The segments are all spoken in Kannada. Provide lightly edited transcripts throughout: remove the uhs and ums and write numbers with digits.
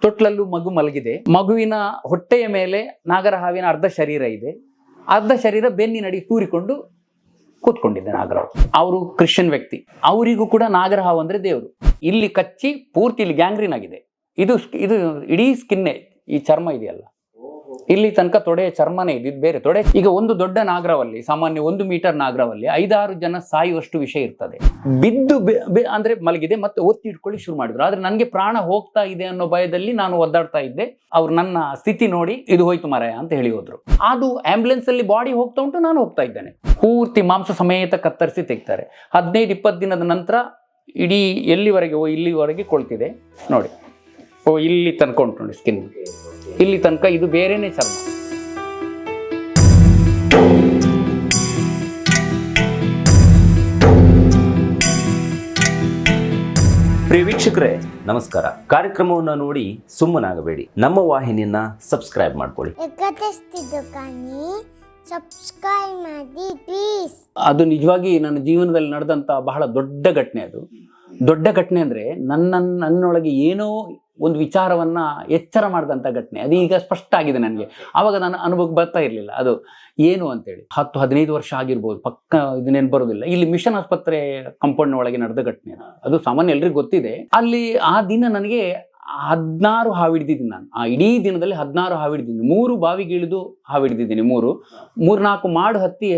ತೊಟ್ಲಲ್ಲೂ ಮಗು ಮಲಗಿದೆ. ಮಗುವಿನ ಹೊಟ್ಟೆಯ ಮೇಲೆ ನಾಗರಹಾವಿನ ಅರ್ಧ ಶರೀರ ಇದೆ, ಅರ್ಧ ಶರೀರ ಬೆನ್ನಿನಡಿ ತೂರಿಕೊಂಡು ಕೂತ್ಕೊಂಡಿದ್ದೆ ನಾಗರಹಾವು. ಅವರು ಕ್ರಿಶ್ಚಿಯನ್ ವ್ಯಕ್ತಿ, ಅವರಿಗೂ ಕೂಡ ನಾಗರಹಾವು ಅಂದ್ರೆ ದೇವರು. ಇಲ್ಲಿ ಕಚ್ಚಿ ಪೂರ್ತಿ ಇಲ್ಲಿ ಗ್ಯಾಂಗ್ರೀನ್ ಆಗಿದೆ. ಇದು ಇಡೀ ಸ್ಕಿನ್ನೇ, ಈ ಚರ್ಮ ಇದೆಯಲ್ಲ ಇಲ್ಲಿ ತನಕ ತೊಡೆಯ ಚರ್ಮನೇ ಇದೆ, ಇದು ಬೇರೆ ತೊಡೆ. ಈಗ ಒಂದು ದೊಡ್ಡ ನಾಗರವಲ್ಲಿ, ಸಾಮಾನ್ಯ 1 ಮೀಟರ್ ನಾಗರವಲ್ಲಿ 5-6 ಜನ ಸಾಯುವಷ್ಟು ವಿಷಯ ಇರ್ತದೆ. ಬಿದ್ದು ಅಂದ್ರೆ ಮಲಗಿದೆ, ಮತ್ತೆ ಒತ್ತಿ ಇಟ್ಕೊಳ್ಳಿ ಶುರು ಮಾಡಿದ್ರು. ಆದ್ರೆ ನನಗೆ ಪ್ರಾಣ ಹೋಗ್ತಾ ಇದೆ ಅನ್ನೋ ಭಯದಲ್ಲಿ ನಾನು ಒದ್ದಾಡ್ತಾ ಇದ್ದೆ. ಅವ್ರು ನನ್ನ ಸ್ಥಿತಿ ನೋಡಿ ಇದು ಹೋಯ್ತು ಮರಾಯ ಅಂತ ಹೇಳಿ ಹೋದ್ರು. ಅದು ಆಂಬ್ಯುಲೆನ್ಸ್ ಅಲ್ಲಿ ಬಾಡಿ ಹೋಗ್ತಾ ಉಂಟು, ನಾನು ಹೋಗ್ತಾ ಇದ್ದೇನೆ. ಪೂರ್ತಿ ಮಾಂಸ ಸಮೇತ ಕತ್ತರಿಸಿ ತೆಗಿತಾರೆ. 15-20 ದಿನದ ನಂತರ ಇಡೀ ಎಲ್ಲಿವರೆಗೆ ಇಲ್ಲಿವರೆಗೆ ಕೊಳ್ತಿದೆ ನೋಡಿ. ಇಲ್ಲಿ ತನಕ ಉಂಟು ನೋಡಿ ಸ್ಕಿನ್, ಇಲ್ಲಿ ತನಕ ಇದು ಬೇರೆನೇ ಚರ್ಮ. ಪ್ರಿಯ ವೀಕ್ಷಕರೇ ನಮಸ್ಕಾರ. ಕಾರ್ಯಕ್ರಮವನ್ನು ನೋಡಿ ಸುಮ್ಮನಾಗಬೇಡಿ, ನಮ್ಮ ವಾಹಿನಿಯನ್ನ ಸಬ್ಸ್ಕ್ರೈಬ್ ಮಾಡ್ಕೊಳ್ಳಿ. ಅದು ನಿಜವಾಗಿ ನನ್ನ ಜೀವನದಲ್ಲಿ ನಡೆದಂತ ಬಹಳ ದೊಡ್ಡ ಘಟನೆ. ಅದು ದೊಡ್ಡ ಘಟನೆ ಅಂದ್ರೆ ನನ್ನೊಳಗೆ ಏನೋ ಒಂದು ವಿಚಾರವನ್ನ ಎಚ್ಚರ ಮಾಡಿದಂಥ ಘಟನೆ. ಅದು ಈಗ ಸ್ಪಷ್ಟ ಆಗಿದೆ ನನಗೆ. ಆವಾಗ ನನ್ನ ಅನುಭವಕ್ಕೆ ಬರ್ತಾ ಇರಲಿಲ್ಲ ಅದು ಏನು ಅಂತೇಳಿ. 10-15 ವರ್ಷ ಆಗಿರ್ಬೋದು, ಪಕ್ಕ ಇದು ನೆನಪು ಬರೋದಿಲ್ಲ. ಇಲ್ಲಿ ಮಿಷನ್ ಆಸ್ಪತ್ರೆ ಕಾಂಪೌಂಡ್ ಒಳಗೆ ನಡೆದ ಘಟನೆ ಅದು ಸಾಮಾನ್ಯ ಎಲ್ರಿಗೂ ಗೊತ್ತಿದೆ. ಅಲ್ಲಿ ಆ ದಿನ ನನಗೆ 16 ಹಾವು ಹಿಡಿದಿದ್ದೀನಿ ನಾನು. ಆ ಇಡೀ ದಿನದಲ್ಲಿ 16 ಹಾವು ಹಿಡಿದಿದ್ದೀನಿ. 3 ಬಾವಿಗೆ ಇಳಿದು ಹಾವು ಹಿಡಿದಿದ್ದೀನಿ, 3-4 ಮಾಡು ಹತ್ತಿ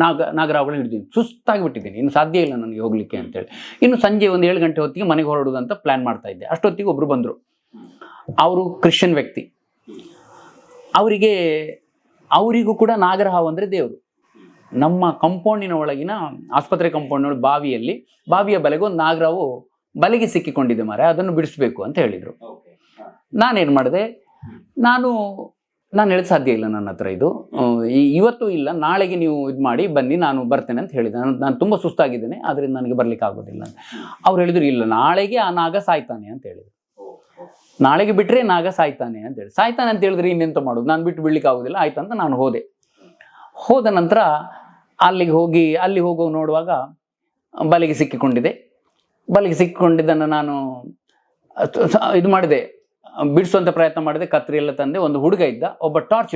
ನಾಗರಹಾವುಗಳನ್ನ ಹಿಡಿದಿದ್ದೀನಿ. ಸುಸ್ತಾಗಿ ಬಿಟ್ಟಿದ್ದೀನಿ, ಇನ್ನು ಸಾಧ್ಯ ಇಲ್ಲ ನನಗೆ ಹೋಗ್ಲಿಕ್ಕೆ ಅಂತೇಳಿ. ಇನ್ನು ಸಂಜೆ ಒಂದು 7 ಗಂಟೆ ಹೊತ್ತಿಗೆ ಮನೆಗೆ ಹೊರಡುವುದಂತ ಪ್ಲಾನ್ ಮಾಡ್ತಾ ಇದ್ದೆ. ಅಷ್ಟೊತ್ತಿಗೆ ಒಬ್ರು ಬಂದರು. ಅವರು ಕ್ರಿಶ್ಚಿಯನ್ ವ್ಯಕ್ತಿ. ಅವರಿಗೂ ಕೂಡ ನಾಗರಹಾವು ಅಂದ್ರೆ ದೇವರು. ನಮ್ಮ ಕಾಂಪೌಂಡಿನ ಒಳಗಿನ ಆಸ್ಪತ್ರೆ ಕಾಂಪೌಂಡ್ ಬಾವಿಯ ಬಲೆಗೆ ಒಂದು ನಾಗರಹಾವು ಬಲೆಗೆ ಸಿಕ್ಕಿಕೊಂಡಿದೆ ಮಾರೆ, ಅದನ್ನು ಬಿಡಿಸ್ಬೇಕು ಅಂತ ಹೇಳಿದರು. ನಾನೇನು ಮಾಡಿದೆ, ನಾನು ಹೇಳಿದ ಸಾಧ್ಯ ಇಲ್ಲ ನನ್ನ ಹತ್ರ ಇದು, ಇವತ್ತು ಇಲ್ಲ, ನಾಳೆಗೆ ನೀವು ಇದು ಮಾಡಿ ಬನ್ನಿ, ನಾನು ಬರ್ತೇನೆ ಅಂತ ಹೇಳಿದೆ. ನಾನು ತುಂಬ ಸುಸ್ತಾಗಿದ್ದೇನೆ, ಆದ್ದರಿಂದ ನನಗೆ ಬರ್ಲಿಕ್ಕೆ ಆಗೋದಿಲ್ಲ ಅಂತ. ಅವ್ರು ಹೇಳಿದ್ರು, ಇಲ್ಲ ನಾಳೆಗೆ ಆ ನಾಗ ಸಾಯ್ತಾನೆ ಅಂತ ಹೇಳಿದ್ರು. ನಾಳೆಗೆ ಬಿಟ್ಟರೆ ನಾಗ ಸಾಯ್ತಾನೆ ಅಂತ ಹೇಳಿದ್ರೆ ಇನ್ನೆಂತ ಮಾಡೋದು, ನಾನು ಬಿಟ್ಟು ಬಿಡ್ಲಿಕ್ಕೆ ಆಗೋದಿಲ್ಲ ಆಯ್ತಂತ ನಾನು ಹೋದ ನಂತರ ಅಲ್ಲಿ ಹೋಗೋ ನೋಡುವಾಗ ಬಲೆಗೆ ಸಿಕ್ಕಿಕೊಂಡಿದ್ದನ್ನು ನಾನು ಇದು ಮಾಡಿದೆ, ಬಿಡಿಸುವಂತ ಪ್ರಯತ್ನ ಮಾಡಿದೆ. ಕತ್ರಿ ಎಲ್ಲ ತಂದೆ. ಒಂದು ಹುಡುಗ ಇದ್ದ, ಒಬ್ಬ ಟಾರ್ಚ್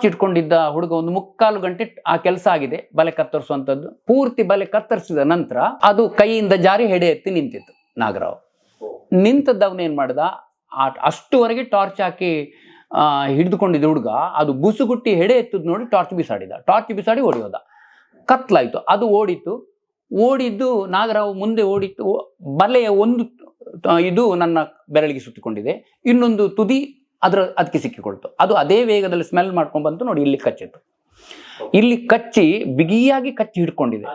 ಇಟ್ಕೊಂಡಿದ್ದ ಹುಡುಗ ಒಂದು 3/4 ಗಂಟೆ ಆ ಕೆಲಸ ಆಗಿದೆ, ಬಲೆ ಕತ್ತರಿಸುವಂಥದ್ದು. ಪೂರ್ತಿ ಬಲೆ ಕತ್ತರಿಸಿದ ನಂತರ ಅದು ಕೈಯಿಂದ ಜಾರಿ ಹೆಡೆ ಎತ್ತಿ ನಿಂತಿತ್ತು ನಾಗರಹಾವು. ನಿಂತದ್ದವನೇನ್ ಮಾಡ್ದ, ಅಷ್ಟುವರೆಗೆ ಟಾರ್ಚ್ ಹಾಕಿ ಹಿಡಿದುಕೊಂಡಿದ್ದ ಹುಡುಗ ಅದು ಬುಸುಗುಟ್ಟಿ ಹೆಡೆ ಎತ್ತದ್ ನೋಡಿ ಟಾರ್ಚ್ ಬಿಸಾಡಿ ಓಡಿ ಕತ್ಲಾಯ್ತು. ಅದು ಓಡಿದ್ದು ನಾಗರಹಾವು ಮುಂದೆ ಓಡಿತ್ತು. ಬಲೆಯ ಒಂದು ಇದು ನನ್ನ ಬೆರಳಿಗೆ ಸುತ್ತಿಕೊಂಡಿದೆ, ಇನ್ನೊಂದು ತುದಿ ಅದಕ್ಕೆ ಸಿಕ್ಕಿಕೊಳ್ತು. ಅದು ಅದೇ ವೇಗದಲ್ಲಿ ಸ್ಮೆಲ್ ಮಾಡ್ಕೊಂಡು ಬಂತು ನೋಡಿ, ಇಲ್ಲಿ ಕಚ್ಚಿತ್ತು. ಇಲ್ಲಿ ಕಚ್ಚಿ ಬಿಗಿಯಾಗಿ ಕಚ್ಚಿ ಹಿಡ್ಕೊಂಡಿದೆ.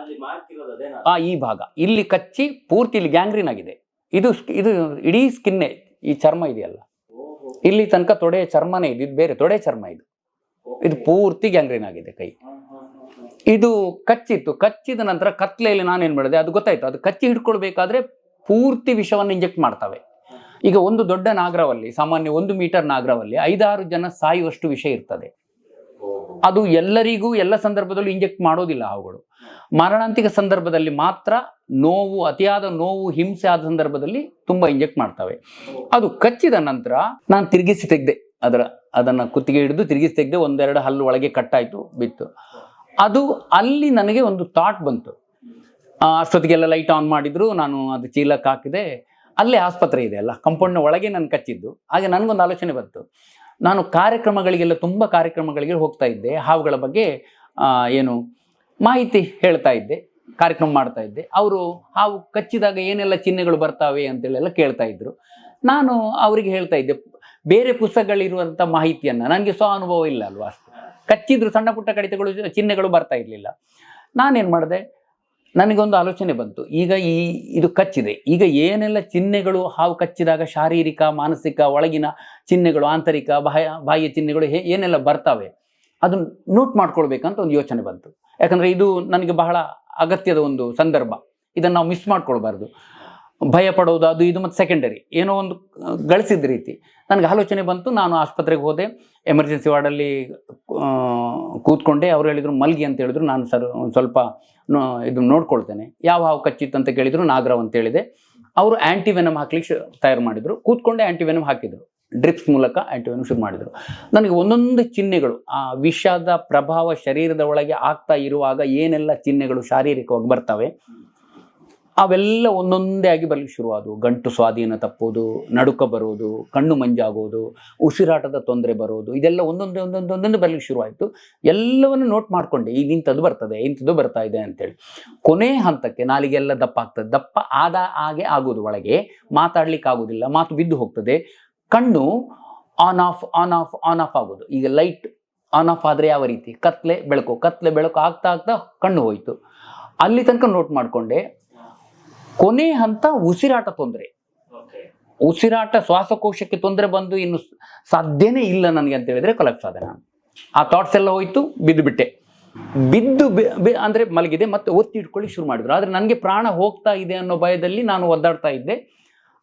ಈ ಭಾಗ ಇಲ್ಲಿ ಕಚ್ಚಿ ಪೂರ್ತಿ ಇಲ್ಲಿ ಗ್ಯಾಂಗ್ರೀನ್ ಆಗಿದೆ. ಇದು ಇಡೀ ಸ್ಕಿನ್ನೇ, ಈ ಚರ್ಮ ಇದೆಯಲ್ಲ ಇಲ್ಲಿ ತನಕ ತೊಡೆಯ ಚರ್ಮನೇ ಇದೆ, ಇದು ಬೇರೆ ತೊಡೆ ಚರ್ಮ. ಇದು ಪೂರ್ತಿ ಗ್ಯಾಂಗ್ರೀನ್ ಆಗಿದೆ ಕೈ. ಇದು ಕಚ್ಚಿದ ನಂತರ ಕತ್ಲೆಯಲ್ಲಿ ನಾನೇನ್ ಮಾಡಿದೆ, ಅದು ಗೊತ್ತಾಯ್ತು. ಅದು ಕಚ್ಚಿ ಹಿಡ್ಕೊಳ್ಬೇಕಾದ್ರೆ ಪೂರ್ತಿ ವಿಷವನ್ನು ಇಂಜೆಕ್ಟ್ ಮಾಡ್ತವೆ. ಈಗ ಒಂದು ದೊಡ್ಡ ನಾಗರವಲ್ಲಿ, ಸಾಮಾನ್ಯ 1 ಮೀಟರ್ ನಾಗರವಲ್ಲಿ 5-6 ಜನ ಸಾಯುವಷ್ಟು ವಿಷ ಇರ್ತದೆ. ಅದು ಎಲ್ಲರಿಗೂ ಎಲ್ಲ ಸಂದರ್ಭದಲ್ಲೂ ಇಂಜೆಕ್ಟ್ ಮಾಡೋದಿಲ್ಲ ಹಾವುಗಳು. ಮಾರಣಾಂತಿಕ ಸಂದರ್ಭದಲ್ಲಿ ಮಾತ್ರ ಅತಿಯಾದ ನೋವು, ಹಿಂಸೆ ಆದ ಸಂದರ್ಭದಲ್ಲಿ ತುಂಬಾ ಇಂಜೆಕ್ಟ್ ಮಾಡ್ತವೆ. ಅದು ಕಚ್ಚಿದ ನಂತರ ನಾನು ತಿರುಗಿಸಿ ತೆಗೆದೆ, ಅದನ್ನ ಕುತ್ತಿಗೆ ಹಿಡಿದು ತಿರುಗಿಸಿ ತೆಗೆದೆ. 1-2 ಹಲ್ಲು ಒಳಗೆ ಕಟ್ಟಾಯ್ತು, ಬಿತ್ತು. ಅದು ಅಲ್ಲಿ ನನಗೆ ಒಂದು ಥಾಟ್ ಬಂತು. ಅಷ್ಟೊತ್ತಿಗೆಲ್ಲ ಲೈಟ್ ಆನ್ ಮಾಡಿದ್ರು, ನಾನು ಅದು ಚೀಲಕ್ಕೆ ಹಾಕಿದೆ. ಅಲ್ಲೇ ಆಸ್ಪತ್ರೆ ಇದೆ ಅಲ್ಲ, ಕಾಂಪೌಂಡ್ನ ಒಳಗೆ ನಾನು ಕಚ್ಚಿದ್ದು. ಹಾಗೆ ನನಗೊಂದು ಆಲೋಚನೆ ಬಂತು. ನಾನು ತುಂಬ ಕಾರ್ಯಕ್ರಮಗಳಿಗೆ ಹೋಗ್ತಾ ಇದ್ದೆ, ಹಾವುಗಳ ಬಗ್ಗೆ ಮಾಹಿತಿ ಹೇಳ್ತಾ ಇದ್ದೆ, ಕಾರ್ಯಕ್ರಮ ಮಾಡ್ತಾ ಇದ್ದೆ. ಅವರು ಹಾವು ಕಚ್ಚಿದಾಗ ಏನೆಲ್ಲ ಚಿಹ್ನೆಗಳು ಬರ್ತಾವೆ ಅಂತೇಳೆಲ್ಲ ಕೇಳ್ತಾ ಇದ್ರು. ನಾನು ಅವರಿಗೆ ಹೇಳ್ತಾ ಇದ್ದೆ ಬೇರೆ ಪುಸ್ತಕಗಳಿರುವಂಥ ಮಾಹಿತಿಯನ್ನ. ನನಗೆ ಅನುಭವ ಇಲ್ಲ ಅಲ್ವಾ, ಕಚ್ಚಿದ್ರು ಸಣ್ಣ ಪುಟ್ಟ ಕಡಿತಗಳು, ಚಿಹ್ನೆಗಳು ಬರ್ತಾ ಇರಲಿಲ್ಲ. ನಾನೇನು ಮಾಡಿದೆ, ನನಗೊಂದು ಆಲೋಚನೆ ಬಂತು. ಈಗ ಇದು ಕಚ್ಚಿದೆ, ಈಗ ಏನೆಲ್ಲ ಚಿಹ್ನೆಗಳು ಹಾವು ಕಚ್ಚಿದಾಗ ಶಾರೀರಿಕ, ಮಾನಸಿಕ, ಒಳಗಿನ ಚಿಹ್ನೆಗಳು, ಆಂತರಿಕ, ಬಾಹ್ಯ ಚಿಹ್ನೆಗಳು ಏನೆಲ್ಲ ಬರ್ತಾವೆ, ಅದನ್ನು ನೋಟ್ ಮಾಡ್ಕೊಳ್ಬೇಕಂತ ಒಂದು ಯೋಚನೆ ಬಂತು. ಯಾಕಂದ್ರೆ ಇದು ನನಗೆ ಬಹಳ ಅಗತ್ಯದ ಒಂದು ಸಂದರ್ಭ, ಇದನ್ನು ನಾವು ಮಿಸ್ ಮಾಡ್ಕೊಳ್ಬಾರ್ದು. ಭಯ ಪಡೋದು ಅದು ಇದು ಮತ್ತು ಸೆಕೆಂಡರಿ, ಏನೋ ಒಂದು ಗಳಿಸಿದ ರೀತಿ ನನಗೆ ಆಲೋಚನೆ ಬಂತು. ನಾನು ಆಸ್ಪತ್ರೆಗೆ ಹೋದೆ, ಎಮರ್ಜೆನ್ಸಿ ವಾರ್ಡಲ್ಲಿ ಕೂತ್ಕೊಂಡೆ. ಅವ್ರು ಹೇಳಿದ್ರು ಮಲ್ಗಿ ಅಂತ ಹೇಳಿದ್ರು. ನಾನು ಸರ್ ಒಂದು ಸ್ವಲ್ಪ ಇದು ನೋಡ್ಕೊಳ್ತೇನೆ. ಯಾವ ಹಾವು ಕಚ್ಚಿತ್ತು ಅಂತ ಕೇಳಿದ್ರು, ನಾಗರಹಾವು ಅಂತ ಹೇಳಿದೆ. ಅವರು ಆ್ಯಂಟಿವೆನಮ್ ಹಾಕ್ಲಿಕ್ಕೆ ತಯಾರು ಮಾಡಿದರು. ಕೂತ್ಕೊಂಡೇ ಆ್ಯಂಟಿವೆನಮ್ ಹಾಕಿದರು, ಡ್ರಿಪ್ಸ್ ಮೂಲಕ ಆ್ಯಂಟಿವೆನಮ್ ಶುರು ಮಾಡಿದರು. ನನಗೆ ಒಂದೊಂದು ಚಿಹ್ನೆಗಳು, ಆ ವಿಷದ ಪ್ರಭಾವ ಶರೀರದ ಒಳಗೆ ಆಗ್ತಾ ಇರುವಾಗ ಏನೆಲ್ಲ ಚಿಹ್ನೆಗಳು ಶಾರೀರಿಕವಾಗಿ ಬರ್ತವೆ ಅವೆಲ್ಲ ಒಂದೊಂದೇ ಆಗಿ ಬರಲಿಕ್ಕೆ ಶುರುವಾದವು. ಗಂಟು ಸ್ವಾಧೀನ ತಪ್ಪೋದು, ನಡುಕ ಬರೋದು, ಕಣ್ಣು ಮಂಜಾಗೋದು, ಉಸಿರಾಟದ ತೊಂದರೆ ಬರೋದು, ಇದೆಲ್ಲ ಒಂದೊಂದೇ ಬರಲಿಕ್ಕೆ ಶುರುವಾಯಿತು. ಎಲ್ಲವನ್ನು ನೋಟ್ ಮಾಡಿಕೊಂಡೆ, ಈಗ ಇಂಥದ್ದು ಬರ್ತದೆ, ಇಂಥದ್ದು ಬರ್ತಾ ಇದೆ ಅಂತೇಳಿ. ಕೊನೆ ಹಂತಕ್ಕೆ ನಾಲಿಗೆಲ್ಲ ದಪ್ಪ ಆಗ್ತದೆ. ದಪ್ಪ ಆದ ಹಾಗೆ ಆಗೋದು, ಒಳಗೆ ಮಾತಾಡ್ಲಿಕ್ಕೆ ಆಗೋದಿಲ್ಲ, ಮಾತು ಬಿದ್ದು ಹೋಗ್ತದೆ. ಕಣ್ಣು on off on off on off ಆಗೋದು. ಈಗ ಲೈಟ್ ಆನ್ ಆಫ್ ಆದರೆ ಯಾವ ರೀತಿ, ಕತ್ಲೆ ಬೆಳಕು ಆಗ್ತಾ ಆಗ್ತಾ ಕಣ್ಣು ಹೋಯಿತು. ಅಲ್ಲಿ ತನಕ ನೋಟ್ ಮಾಡಿಕೊಂಡೆ. ಕೊನೆ ಹಂತ ಉಸಿರಾಟ ತೊಂದರೆ, ಉಸಿರಾಟ ಶ್ವಾಸಕೋಶಕ್ಕೆ ತೊಂದರೆ ಬಂದು ಇನ್ನು ಸಾಧ್ಯನೇ ಇಲ್ಲ ನನಗೆ ಅಂತ ಹೇಳಿದ್ರೆ ಕೊಲಾಪ್ಸ್ ಆದೆ ನಾನು. ಆ ಥಾಟ್ಸ್ ಎಲ್ಲ ಹೋಯ್ತು, ಬಿದ್ದು ಅಂದರೆ ಮಲಗಿದೆ. ಮತ್ತೆ ಒತ್ತಿ ಇಟ್ಕೊಳ್ಳಿ ಶುರು ಮಾಡಿದ್ರು. ಆದರೆ ನನಗೆ ಪ್ರಾಣ ಹೋಗ್ತಾ ಇದೆ ಅನ್ನೋ ಭಯದಲ್ಲಿ ನಾನು ಒದ್ದಾಡ್ತಾ ಇದ್ದೆ.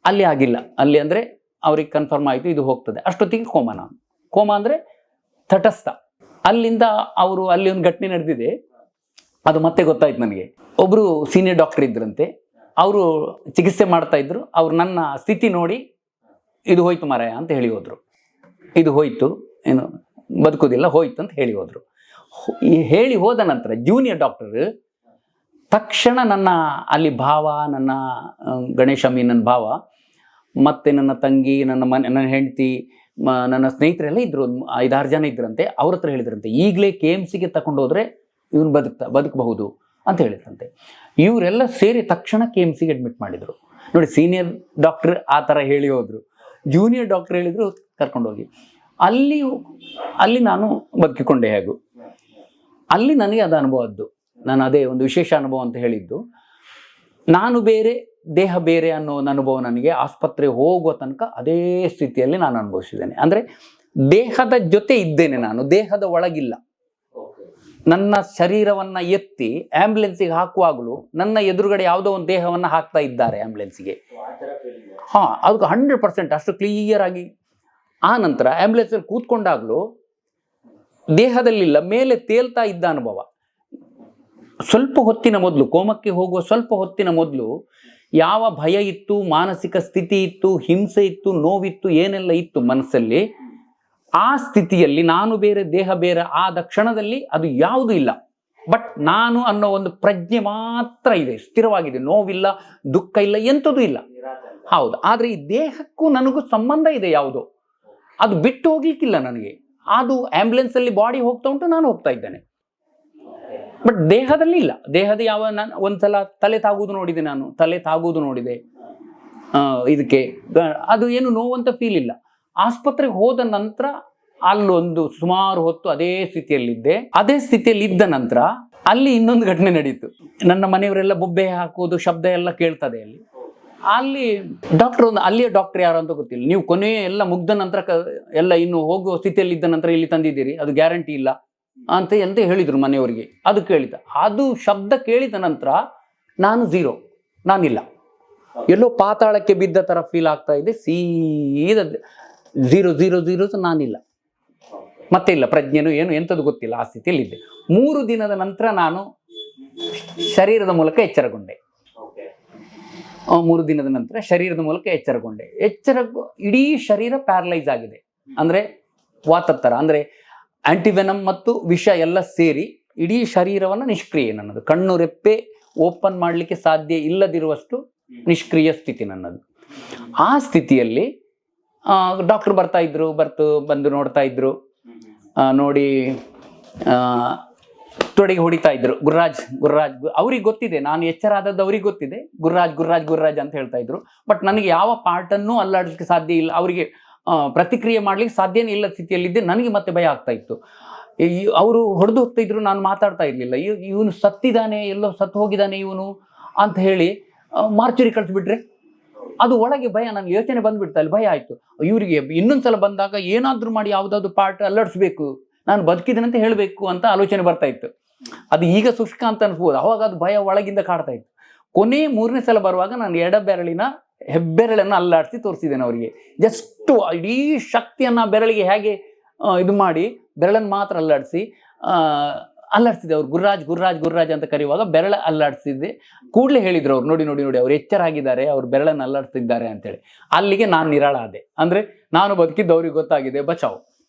ಅಲ್ಲಿ ಆಗಿಲ್ಲ. ಅಲ್ಲಿ ಅಂದರೆ ಅವ್ರಿಗೆ ಕನ್ಫರ್ಮ್ ಆಯಿತು ಇದು ಹೋಗ್ತದೆ. ಅಷ್ಟೊತ್ತಿಗೆ ಕೋಮಾ ಅಂದರೆ ತಟಸ್ಥ. ಅಲ್ಲಿಂದ ಅವರು ಅಲ್ಲಿ ಒಂದು ಘಟನೆ ನಡೆದಿದೆ, ಅದು ಮತ್ತೆ ಗೊತ್ತಾಯ್ತು ನನಗೆ. ಒಬ್ಬರು ಸೀನಿಯರ್ ಡಾಕ್ಟರ್ ಇದ್ರಂತೆ, ಅವರು ಚಿಕಿತ್ಸೆ ಮಾಡ್ತಾ ಇದ್ರು. ಅವ್ರು ನನ್ನ ಸ್ಥಿತಿ ನೋಡಿ ಇದು ಹೋಯ್ತು ಮಾರಾಯ ಅಂತ ಹೇಳಿ ಹೋದ್ರು. ಇದು ಹೋಯ್ತು, ಏನು ಬದುಕೋದಿಲ್ಲ, ಹೋಯ್ತು ಅಂತ ಹೇಳಿ ಹೋದ್ರು. ಹೇಳಿ ಹೋದ ನಂತರ ಜೂನಿಯರ್ ಡಾಕ್ಟರ್ ತಕ್ಷಣ ನನ್ನ ಅಲ್ಲಿ ಭಾವ, ನನ್ನ ಗಣೇಶಮ್ಮಿ ನನ್ನ ಭಾವ, ಮತ್ತು ನನ್ನ ತಂಗಿ, ನನ್ನ ಹೆಂಡತಿ, ನನ್ನ ಸ್ನೇಹಿತರೆಲ್ಲ ಇದ್ರು, 5-6 ಜನ ಇದ್ರಂತೆ. ಅವ್ರ ಹತ್ರ ಹೇಳಿದ್ರಂತೆ, ಈಗಲೇ KMCಗೆ ತಗೊಂಡು ಹೋದ್ರೆ ಇವನು ಬದುಕಬಹುದು ಅಂತ ಹೇಳಿದ್ರಂತೆ. ಇವರೆಲ್ಲ ಸೇರಿ ತಕ್ಷಣ KMCಗೆ ಅಡ್ಮಿಟ್ ಮಾಡಿದರು. ನೋಡಿ, ಸೀನಿಯರ್ ಡಾಕ್ಟರ್ ಆ ಥರ ಹೇಳಿ ಹೋದ್ರು, ಜೂನಿಯರ್ ಡಾಕ್ಟರ್ ಹೇಳಿದ್ರು ಕರ್ಕೊಂಡೋಗಿ. ಅಲ್ಲಿ ನಾನು ಬದುಕಿಕೊಂಡೆ. ಹೇಗೂ ಅಲ್ಲಿ ನನಗೆ ಅದು ಅನುಭವದ್ದು. ನಾನು ಅದೇ ಒಂದು ವಿಶೇಷ ಅನುಭವ ಅಂತ ಹೇಳಿದ್ದು. ನಾನು ಬೇರೆ, ದೇಹ ಬೇರೆ ಅನ್ನೋ ಒಂದು ಅನುಭವ ನನಗೆ ಆಸ್ಪತ್ರೆ ಹೋಗುವ ತನಕ ಅದೇ ಸ್ಥಿತಿಯಲ್ಲಿ ನಾನು ಅನುಭವಿಸಿದ್ದೇನೆ. ಅಂದರೆ ದೇಹದ ಜೊತೆ ಇದ್ದೇನೆ ನಾನು, ದೇಹದ ಒಳಗಿಲ್ಲ. ನನ್ನ ಶರೀರವನ್ನು ಎತ್ತಿ ಆ್ಯಂಬುಲೆನ್ಸಿಗೆ ಹಾಕುವಾಗಲೂ ನನ್ನ ಎದುರುಗಡೆ ಯಾವುದೋ ಒಂದು ದೇಹವನ್ನು ಹಾಕ್ತಾ ಇದ್ದಾರೆ ಆ್ಯಂಬುಲೆನ್ಸಿಗೆ. ಅದು 100% ಅಷ್ಟು ಕ್ಲಿಯರ್ ಆಗಿ. ಆ ನಂತರ ಆ್ಯಂಬುಲೆನ್ಸಲ್ಲಿ ಕೂತ್ಕೊಂಡಾಗಲೂ ದೇಹದಲ್ಲಿಲ್ಲ, ಮೇಲೆ ತೇಲ್ತಾ ಇದ್ದ ಅನುಭವ. ಸ್ವಲ್ಪ ಹೊತ್ತಿನ ಮೊದಲು, ಕೋಮಕ್ಕೆ ಹೋಗುವ ಸ್ವಲ್ಪ ಹೊತ್ತಿನ ಮೊದಲು ಯಾವ ಭಯ ಇತ್ತು, ಮಾನಸಿಕ ಸ್ಥಿತಿ ಇತ್ತು, ಹಿಂಸೆ ಇತ್ತು, ನೋವಿತ್ತು, ಏನೆಲ್ಲ ಇತ್ತು ಮನಸ್ಸಲ್ಲಿ, ಆ ಸ್ಥಿತಿಯಲ್ಲಿ ನಾನು ಬೇರೆ ದೇಹ ಬೇರೆ ಆದ ಕ್ಷಣದಲ್ಲಿ ಅದು ಯಾವುದೂ ಇಲ್ಲ. ಬಟ್ ನಾನು ಅನ್ನೋ ಒಂದು ಪ್ರಜ್ಞೆ ಮಾತ್ರ ಇದೆ, ಸ್ಥಿರವಾಗಿದೆ. ನೋವಿಲ್ಲ, ದುಃಖ ಇಲ್ಲ, ಎಂಥದೂ ಇಲ್ಲ. ಹೌದು. ಆದರೆ ಈ ದೇಹಕ್ಕೂ ನನಗೂ ಸಂಬಂಧ ಇದೆ ಯಾವುದೋ, ಅದು ಬಿಟ್ಟು ಹೋಗ್ಲಿಕ್ಕಿಲ್ಲ ನನಗೆ. ಅದು ಆ್ಯಂಬುಲೆನ್ಸಲ್ಲಿ ಬಾಡಿ ಹೋಗ್ತಾ ಉಂಟು, ನಾನು ಹೋಗ್ತಾ ಇದ್ದೇನೆ. ಬಟ್ ದೇಹದಲ್ಲಿ ಇಲ್ಲ. ದೇಹದ ನಾನು ಒಂದ್ಸಲ ತಲೆ ತಾಗುವುದು ನೋಡಿದೆ, ನಾನು ತಲೆ ತಾಗುವುದು ನೋಡಿದೆ. ಇದಕ್ಕೆ ಅದು ಏನು ನೋವಂತ ಫೀಲ್ ಇಲ್ಲ. ಆಸ್ಪತ್ರೆಗೆ ಹೋದ ನಂತರ ಅಲ್ಲೊಂದು ಸುಮಾರು ಹೊತ್ತು ಅದೇ ಸ್ಥಿತಿಯಲ್ಲಿದ್ದೆ. ಅದೇ ಸ್ಥಿತಿಯಲ್ಲಿ ಇದ್ದ ನಂತರ ಅಲ್ಲಿ ಇನ್ನೊಂದು ಘಟನೆ ನಡೀತು. ನನ್ನ ಮನೆಯವರೆಲ್ಲ ಬೊಬ್ಬೆ ಹಾಕುವುದು, ಶಬ್ದ ಎಲ್ಲ ಕೇಳ್ತದೆ ಅಲ್ಲಿ ಡಾಕ್ಟರ್, ಅಲ್ಲಿಯ ಡಾಕ್ಟರ್ ಯಾರು ಅಂತ ಗೊತ್ತಿಲ್ಲ. ನೀವು ಕೊನೆ ಎಲ್ಲ ಮುಗ್ದ ನಂತರ ಎಲ್ಲ ಇನ್ನು ಹೋಗುವ ಸ್ಥಿತಿಯಲ್ಲಿ ಇದ್ದ ನಂತರ ಇಲ್ಲಿ ತಂದಿದ್ದೀರಿ, ಅದು ಗ್ಯಾರಂಟಿ ಇಲ್ಲ ಅಂತ ಹೇಳಿದ್ರು ಮನೆಯವರಿಗೆ. ಅದು ಅದು ಶಬ್ದ ಕೇಳಿದ ನಂತರ ನಾನು ಝೀರೋ, ನಾನಿಲ್ಲ, ಎಲ್ಲೋ ಪಾತಾಳಕ್ಕೆ ಬಿದ್ದ ಥರ ಫೀಲ್ ಆಗ್ತಾ ಇದೆ. ಸೀದಾ 0 ನಾನಿಲ್ಲ, ಮತ್ತೆ ಇಲ್ಲ, ಪ್ರಜ್ಞೆನೂ ಏನು ಎಂಥದ್ದು ಗೊತ್ತಿಲ್ಲ, ಆ ಸ್ಥಿತಿಯಲ್ಲಿದ್ದೆ. 3 ದಿನದ ನಂತರ ನಾನು ಶರೀರದ ಮೂಲಕ ಎಚ್ಚರಗೊಂಡೆ. 3 ದಿನದ ನಂತರ ಶರೀರದ ಮೂಲಕ ಎಚ್ಚರಗೊಂಡೆ. ಇಡೀ ಶರೀರ ಪ್ಯಾರಲೈಸ್ ಆಗಿದೆ, ಅಂದರೆ ವಾತದ ಥರ. ಅಂದರೆ ಆಂಟಿವೆನಮ್ ಮತ್ತು ವಿಷ ಎಲ್ಲ ಸೇರಿ ಇಡೀ ಶರೀರವನ್ನು ನಿಷ್ಕ್ರಿಯ ನನ್ನದು. ಕಣ್ಣು ರೆಪ್ಪೆ ಓಪನ್ ಮಾಡಲಿಕ್ಕೆ ಸಾಧ್ಯ ಇಲ್ಲದಿರುವಷ್ಟು ನಿಷ್ಕ್ರಿಯ ಸ್ಥಿತಿ ನನ್ನದು. ಆ ಸ್ಥಿತಿಯಲ್ಲಿ ಡಾಕ್ಟರ್ ಬರ್ತಾ ಇದ್ರು, ಬಂದು ನೋಡ್ತಾ ಇದ್ರು. ನೋಡಿ ತೊಡೆಗೆ ಹೊಡಿತಾ ಇದ್ರು. ಗುರ್ರಾಜ್ ಅವ್ರಿಗೆ ಗೊತ್ತಿದೆ, ನಾನು ಎಚ್ಚರ ಆದದ್ದು ಅವ್ರಿಗೆ ಗೊತ್ತಿದೆ. ಗುರ್ರಾಜ್ ಅಂತ ಹೇಳ್ತಾ ಇದ್ರು. ಬಟ್ ನನಗೆ ಯಾವ ಪಾರ್ಟನ್ನು ಅಲ್ಲಾಡಿಸ್ಲಿಕ್ಕೆ ಸಾಧ್ಯ ಇಲ್ಲ, ಅವರಿಗೆ ಪ್ರತಿಕ್ರಿಯೆ ಮಾಡ್ಲಿಕ್ಕೆ ಸಾಧ್ಯನೇ ಇಲ್ಲ ಸ್ಥಿತಿಯಲ್ಲಿದ್ದೆ. ನನಗೆ ಮತ್ತೆ ಭಯ ಆಗ್ತಾ ಇತ್ತು. ಅವರು ಹೊಡೆದು ಹೋಗ್ತಾ ಇದ್ರು, ನಾನು ಮಾತಾಡ್ತಾ ಇರ್ಲಿಲ್ಲ. ಇವನು ಸತ್ತಿದ್ದಾನೆ, ಎಲ್ಲೋ ಸತ್ತು ಹೋಗಿದ್ದಾನೆ ಇವನು ಅಂತ ಹೇಳಿ ಮಾರ್ಚುರಿ ಕಳಿಸ್ಬಿಟ್ರೆ ಅದು ಒಳಗೆ ಭಯ, ನನಗೆ ಯೋಚನೆ ಬಂದ್ಬಿಡ್ತಾ ಇಲ್ಲಿ. ಭಯ ಆಯ್ತು. ಇವರಿಗೆ ಇನ್ನೊಂದ್ಸಲ ಬಂದಾಗ ಏನಾದ್ರೂ ಮಾಡಿ ಯಾವುದಾದ್ರು ಪಾರ್ಟ್ ಅಲ್ಲಾಡಿಸ್ಬೇಕು, ನಾನು ಬದುಕಿದ್ದೇನೆ ಅಂತ ಹೇಳಬೇಕು ಅಂತ ಆಲೋಚನೆ ಬರ್ತಾ ಇತ್ತು. ಅದು ಈಗ ಶುಷ್ಕ ಅಂತ ಅನ್ಸ್ಬೋದು, ಅವಾಗ ಅದು ಭಯ ಒಳಗಿಂದ ಕಾಡ್ತಾ ಇತ್ತು. ಕೊನೆ 3ನೇ ಸಲ ಬರುವಾಗ ನಾನು ಹೆಬ್ಬೆರಳನ್ನು ಅಲ್ಲಾಡಿಸಿ ತೋರಿಸಿದ್ದೇನೆ ಅವರಿಗೆ. ಜಸ್ಟ್ ಇಡೀ ಶಕ್ತಿಯನ್ನು ಬೆರಳಿಗೆ ಹೇಗೆ ಇದು ಮಾಡಿ ಬೆರಳನ್ನು ಮಾತ್ರ ಅಲ್ಲಾಡಿಸಿ ಅಲ್ಲಾಡ್ತಿದ್ದೆ. ಅವ್ರು ಗುರ್ರಾಜ್ ಗುರ್ರಾಜ್ ಗುರ್ರಾಜ್ ಅಂತ ಕರೆಯುವಾಗ ಬೆರಳ ಅಲ್ಲಾಡ್ತಿದ್ದೆ. ಕೂಡಲೇ ಹೇಳಿದ್ರು ಅವ್ರು, ನೋಡಿ ನೋಡಿ ನೋಡಿ ಅವ್ರು ಎಚ್ಚರಾಗಿದ್ದಾರೆ, ಅವ್ರು ಬೆರಳನ್ನು ಅಲ್ಲಾಡ್ತಿದ್ದಾರೆ ಅಂತೇಳಿ. ಅಲ್ಲಿಗೆ ನಾನು ನಿರಾಳ ಆದೆ. ಅಂದ್ರೆ ನಾನು ಬದುಕಿದ್ದು ಅವ್ರಿಗೆ ಗೊತ್ತಾಗಿದೆ, ಬಚಾವ್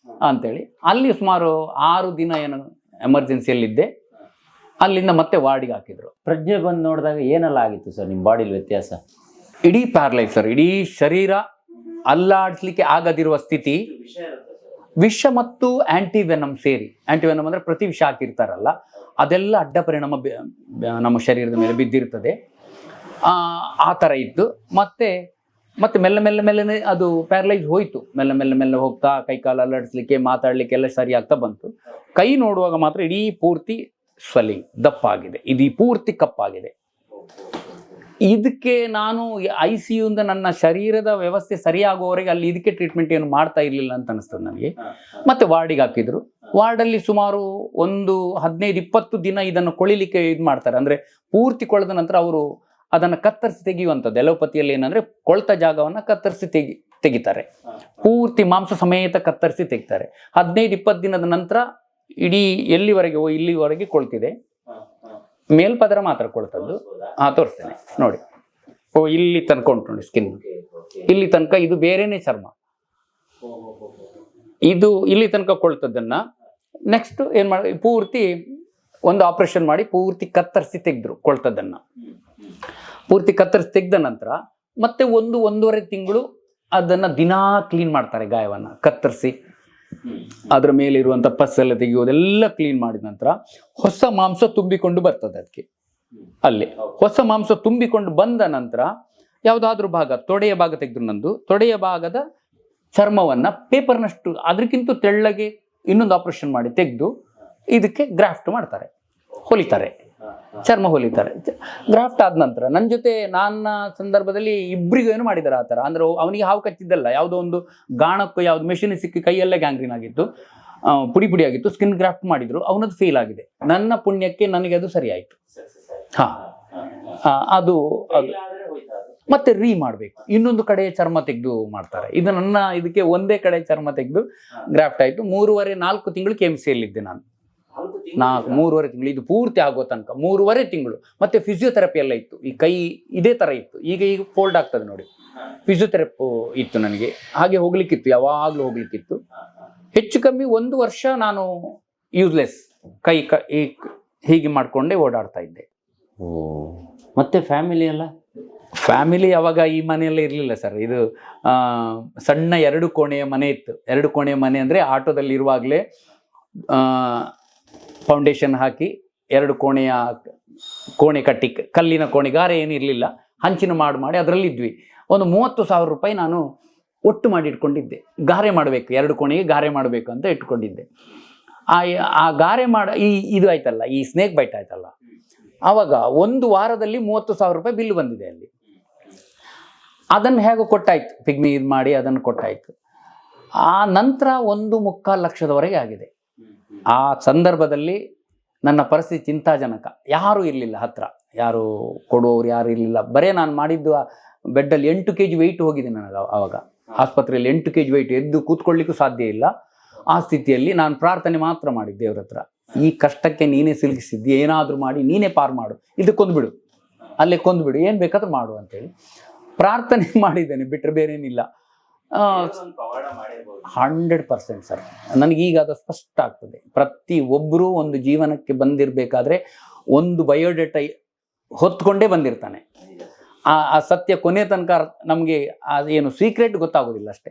ಅಂತೇಳಿ. ಅಲ್ಲಿ ಸುಮಾರು 6 ದಿನ ಏನು ಎಮರ್ಜೆನ್ಸಿಯಲ್ಲಿದ್ದೆ. ಅಲ್ಲಿಂದ ಮತ್ತೆ ವಾರ್ಡಿಗೆ ಹಾಕಿದ್ರು. ಪ್ರಜ್ಞೆ ಬಂದು ನೋಡಿದಾಗ ಏನೆಲ್ಲ ಆಗಿತ್ತು ಸರ್ ನಿಮ್ಮ ಬಾಡಿಲಿ ವ್ಯತ್ಯಾಸ? ಇಡೀ ಪ್ಯಾರಲೈಸ್ ಸರ್, ಇಡೀ ಶರೀರ ಅಲ್ಲಾಡಿಸ್ಲಿಕ್ಕೆ ಆಗದಿರುವ ಸ್ಥಿತಿ. ವಿಷ ಮತ್ತು ಆಂಟಿವೆನಮ್ ಸೇರಿ, ಆಂಟಿವೆನಮ್ ಅಂದ್ರೆ ಪ್ರತಿ ವಿಷ ಹಾಕಿರ್ತಾರಲ್ಲ, ಅದೆಲ್ಲ ಅಡ್ಡ ಪರಿಣಾಮ ನಮ್ಮ ಶರೀರದ ಮೇಲೆ ಬಿದ್ದಿರ್ತದೆ. ಆ ಥರ ಇತ್ತು. ಮತ್ತೆ ಮೆಲ್ಲ ಮೆಲ್ಲ ಮೆಲ್ಲನೆ ಅದು ಪ್ಯಾರಲೈಸ್ ಹೋಯ್ತು. ಮೆಲ್ಲ ಮೆಲ್ಲ ಮೆಲ್ಲ ಹೋಗ್ತಾ ಕೈಕಾಲು ಅಲ್ಲಾಡಿಸ್ಲಿಕ್ಕೆ, ಮಾತಾಡ್ಲಿಕ್ಕೆ ಎಲ್ಲ ಸರಿ ಆಗ್ತಾ ಬಂತು. ಕೈ ನೋಡುವಾಗ ಮಾತ್ರ ಇಡೀ ಪೂರ್ತಿ ಸ್ವಲಿಂಗ್ ದಪ್ಪ ಆಗಿದೆ, ಇಡೀ ಪೂರ್ತಿ ಕಪ್ಪಾಗಿದೆ. ಇದಕ್ಕೆ ನಾನು ICU ಇಂದ ನನ್ನ ಶರೀರದ ವ್ಯವಸ್ಥೆ ಸರಿಯಾಗುವವರೆಗೆ ಅಲ್ಲಿ ಇದಕ್ಕೆ ಟ್ರೀಟ್ಮೆಂಟ್ ಏನು ಮಾಡ್ತಾ ಇರಲಿಲ್ಲ ಅಂತ ಅನಿಸ್ತದೆ ನನಗೆ. ಮತ್ತೆ ವಾರ್ಡಿಗೆ ಹಾಕಿದ್ರು. ವಾರ್ಡಲ್ಲಿ ಸುಮಾರು ಒಂದು 15-20 ದಿನ ಇದನ್ನು ಕೊಳಿಲಿಕ್ಕೆ ಇದು ಮಾಡ್ತಾರೆ. ಅಂದ್ರೆ ಪೂರ್ತಿ ಕೊಳೆದ ನಂತರ ಅವರು ಅದನ್ನು ಕತ್ತರಿಸಿ ತೆಗೆಯುವಂಥದ್ದು. ಎಲೋಪತಿಯಲ್ಲಿ ಏನಂದ್ರೆ ಕೊಳ್ತ ಜಾಗವನ್ನ ಕತ್ತರಿಸಿ ತೆಗಿತಾರೆ, ಪೂರ್ತಿ ಮಾಂಸ ಸಮೇತ ಕತ್ತರಿಸಿ ತೆಗಿತಾರೆ. 15-20 ದಿನದ ನಂತರ ಇಡೀ ಎಲ್ಲಿವರೆಗೆ ಇಲ್ಲಿವರೆಗೆ ಕೊಳ್ತಿದೆ, ಮೇಲ್ಪದರ ಮಾತ್ರ ಕೊಳ್ತದ್ದು. ತೋರಿಸ್ತೇನೆ ನೋಡಿ. ಇಲ್ಲಿ ತನಕ ಉಂಟು ನೋಡಿ ಸ್ಕಿನ್, ಇಲ್ಲಿ ತನಕ ಇದು ಬೇರೆನೆ ಚರ್ಮ. ಇದು ಇಲ್ಲಿ ತನಕ ಕೊಳ್ತದ್ದನ್ನ ನೆಕ್ಸ್ಟ್ ಏನ್ ಮಾಡಿ ಪೂರ್ತಿ ಒಂದು ಆಪರೇಷನ್ ಮಾಡಿ ಪೂರ್ತಿ ಕತ್ತರಿಸಿ ತೆಗೆದ್ರು. ಕೊಳ್ತದ್ದನ್ನ ಪೂರ್ತಿ ಕತ್ತರಿಸಿ ತೆಗೆದ ನಂತರ ಮತ್ತೆ 1-1.5 ತಿಂಗಳು ಅದನ್ನ ದಿನಾ ಕ್ಲೀನ್ ಮಾಡ್ತಾರೆ. ಗಾಯವನ್ನ ಕತ್ತರಿಸಿ ಅದ್ರ ಮೇಲೆ ಇರುವಂತ ಪಸ್ಸೆಲ್ಲ ತೆಗೆಯೋದೆಲ್ಲ ಕ್ಲೀನ್ ಮಾಡಿದ ನಂತರ ಹೊಸ ಮಾಂಸ ತುಂಬಿಕೊಂಡು ಬರ್ತದೆ ಅದಕ್ಕೆ. ಅಲ್ಲಿ ಹೊಸ ಮಾಂಸ ತುಂಬಿಕೊಂಡು ಬಂದ ನಂತರ ಯಾವುದಾದ್ರೂ ಭಾಗ, ತೊಡೆಯ ಭಾಗ ತೆಗೆದ್ರು, ನಂದು ತೊಡೆಯ ಭಾಗದ ಚರ್ಮವನ್ನ ಪೇಪರ್ನಷ್ಟು ಅದಕ್ಕಿಂತ ತೆಳ್ಳಗೆ ಇನ್ನೊಂದು ಆಪರೇಷನ್ ಮಾಡಿ ತೆಗೆದು ಇದಕ್ಕೆ ಗ್ರಾಫ್ಟ್ ಮಾಡ್ತಾರೆ, ಹೊಲಿತಾರೆ, ಚರ್ಮ ಹೊಲಿತಾರೆ. ಗ್ರಾಫ್ಟ್ ಆದ ನಂತರ ನನ್ನ ಜೊತೆ ನನ್ನ ಸಂದರ್ಭದಲ್ಲಿ ಇಬ್ಬರಿಗೂ ಏನು ಮಾಡಿದ್ದಾರೆ ಆ ಥರ. ಅಂದ್ರೆ ಅವನಿಗೆ ಹಾವು ಕಚ್ಚಿದ್ದಲ್ಲ, ಯಾವುದೋ ಒಂದು ಗಾಣಕ್ಕೂ ಯಾವ್ದು ಮೆಷಿನ್ ಸಿಕ್ಕಿ ಕೈಯಲ್ಲೇ ಗ್ಯಾಂಗ್ರೀನ್ ಆಗಿತ್ತು, ಪುಡಿ ಪುಡಿ ಆಗಿತ್ತು. ಸ್ಕಿನ್ ಗ್ರಾಫ್ಟ್ ಮಾಡಿದ್ರು, ಅವನದು ಫೇಲ್ ಆಗಿದೆ. ನನ್ನ ಪುಣ್ಯಕ್ಕೆ ನನಗೆ ಅದು ಸರಿ ಆಯ್ತು. ಅದು ಮತ್ತೆ ಮಾಡಬೇಕು, ಇನ್ನೊಂದು ಕಡೆ ಚರ್ಮ ತೆಗೆದು ಮಾಡ್ತಾರೆ. ಇದು ನನ್ನ ಇದಕ್ಕೆ ಒಂದೇ ಕಡೆ ಚರ್ಮ ತೆಗೆದು ಗ್ರಾಫ್ಟ್ ಆಯ್ತು. 3.5-4 ತಿಂಗಳು KMCಯಲ್ಲಿದ್ದೆ ನಾನು. 3.5 ತಿಂಗಳು ಇದು ಪೂರ್ತಿ ಆಗೋ ತನಕ 3.5 ತಿಂಗಳು. ಮತ್ತೆ ಫಿಸಿಯೋಥೆರಪಿ ಎಲ್ಲ ಇತ್ತು. ಈ ಕೈ ಇದೇ ತರ ಇತ್ತು, ಈಗ ಫೋಲ್ಡ್ ಆಗ್ತದೆ ನೋಡಿ. ಫಿಸಿಯೋಥೆರಪಿ ಇತ್ತು ನನಗೆ, ಹಾಗೆ ಹೋಗ್ಲಿಕ್ಕಿತ್ತು, ಯಾವಾಗ್ಲೂ ಹೋಗ್ಲಿಕ್ಕಿತ್ತು. ಹೆಚ್ಚು ಕಮ್ಮಿ 1 ವರ್ಷ ನಾನು ಯೂಸ್ಲೆಸ್ ಕೈ ಹೀಗೆ ಮಾಡ್ಕೊಂಡೇ ಓಡಾಡ್ತಾ ಇದ್ದೆ. ಮತ್ತೆ ಫ್ಯಾಮಿಲಿ ಅವಾಗ ಈ ಮನೆಯೆಲ್ಲ ಇರಲಿಲ್ಲ ಸರ್. ಇದು ಸಣ್ಣ 2 ಕೋಣೆಯ ಮನೆ ಇತ್ತು. 2 ಕೋಣೆಯ ಮನೆ ಅಂದ್ರೆ ಆಟೋದಲ್ಲಿ ಇರುವಾಗಲೇ ಫೌಂಡೇಶನ್ ಹಾಕಿ 2 ಕೋಣೆ ಕಟ್ಟಿ, ಕಲ್ಲಿನ ಕೋಣೆ, ಗಾರೆ ಏನಿರಲಿಲ್ಲ, ಹಂಚಿನ ಮಾಡಿ ಅದರಲ್ಲಿದ್ವಿ. ಒಂದು 30,000 ರೂಪಾಯಿ ನಾನು ಒಟ್ಟು ಮಾಡಿ ಇಟ್ಕೊಂಡಿದ್ದೆ. ಗಾರೆ ಮಾಡಬೇಕು, 2 ಕೋಣೆಗೆ ಗಾರೆ ಮಾಡಬೇಕು ಅಂತ ಇಟ್ಕೊಂಡಿದ್ದೆ. ಆ ಗಾರೆ ಇದು ಆಯ್ತಲ್ಲ, ಈ ಸ್ನೇಕ್ ಬೈಟ್ ಆಯ್ತಲ್ಲ, ಆವಾಗ 1 ವಾರದಲ್ಲಿ 30,000 ರೂಪಾಯಿ ಬಿಲ್ ಬಂದಿದೆ ಅಲ್ಲಿ. ಅದನ್ನು ಹೇಗೋ ಕೊಟ್ಟಾಯ್ತು, ಪಿಗ್ಮಿ ಇದು ಮಾಡಿ ಅದನ್ನು ಕೊಟ್ಟಾಯ್ತು. ಆ ನಂತರ 1.25 ಲಕ್ಷದವರೆಗೆ ಆಗಿದೆ. ಆ ಸಂದರ್ಭದಲ್ಲಿ ನನ್ನ ಪರಿಸ್ಥಿತಿ ಚಿಂತಾಜನಕ. ಯಾರೂ ಇರಲಿಲ್ಲ ಹತ್ರ, ಯಾರು ಕೊಡುವವರು ಯಾರು ಇರಲಿಲ್ಲ. ಬರೇ ನಾನು ಮಾಡಿದ್ದು ಬೆಡ್ಡಲ್ಲಿ 8 kg ವೆಯ್ಟ್ ಹೋಗಿದೆ ನನಗೆ. ಆವಾಗ ಆಸ್ಪತ್ರೆಯಲ್ಲಿ 8 kg ವೆಯ್ಟ್, ಎದ್ದು ಕೂತ್ಕೊಳ್ಳಿಕ್ಕೂ ಸಾಧ್ಯ ಇಲ್ಲ. ಆ ಸ್ಥಿತಿಯಲ್ಲಿ ನಾನು ಪ್ರಾರ್ಥನೆ ಮಾತ್ರ ಮಾಡಿದ್ದೆ ದೇವ್ರ ಹತ್ರ. ಈ ಕಷ್ಟಕ್ಕೆ ನೀನೇ ಸಿಲುಕಿಸಿದ್ದಿ, ಏನಾದರೂ ಮಾಡಿ ನೀನೇ ಪಾರು ಮಾಡು, ಇದು ಕೊಂದ್ಬಿಡು, ಅಲ್ಲೇ ಕೊಂದ್ಬಿಡು, ಏನು ಬೇಕಾದ್ರೂ ಮಾಡು ಅಂತೇಳಿ ಪ್ರಾರ್ಥನೆ ಮಾಡಿದ್ದೇನೆ, ಬಿಟ್ಟರೆ ಬೇರೇನಿಲ್ಲ. 100% ಸರ್. ನನಗೀಗ ಅದು ಸ್ಪಷ್ಟ ಆಗ್ತದೆ. ಪ್ರತಿ ಒಬ್ಬರೂ ಒಂದು ಜೀವನಕ್ಕೆ ಬಂದಿರಬೇಕಾದ್ರೆ ಒಂದು ಬಯೋಡೇಟಾ ಹೊತ್ಕೊಂಡೇ ಬಂದಿರ್ತಾನೆ. ಆ ಸತ್ಯ ಕೊನೆ ತನಕ ನಮಗೆ ಏನು ಸೀಕ್ರೆಟ್ ಗೊತ್ತಾಗೋದಿಲ್ಲ ಅಷ್ಟೇ.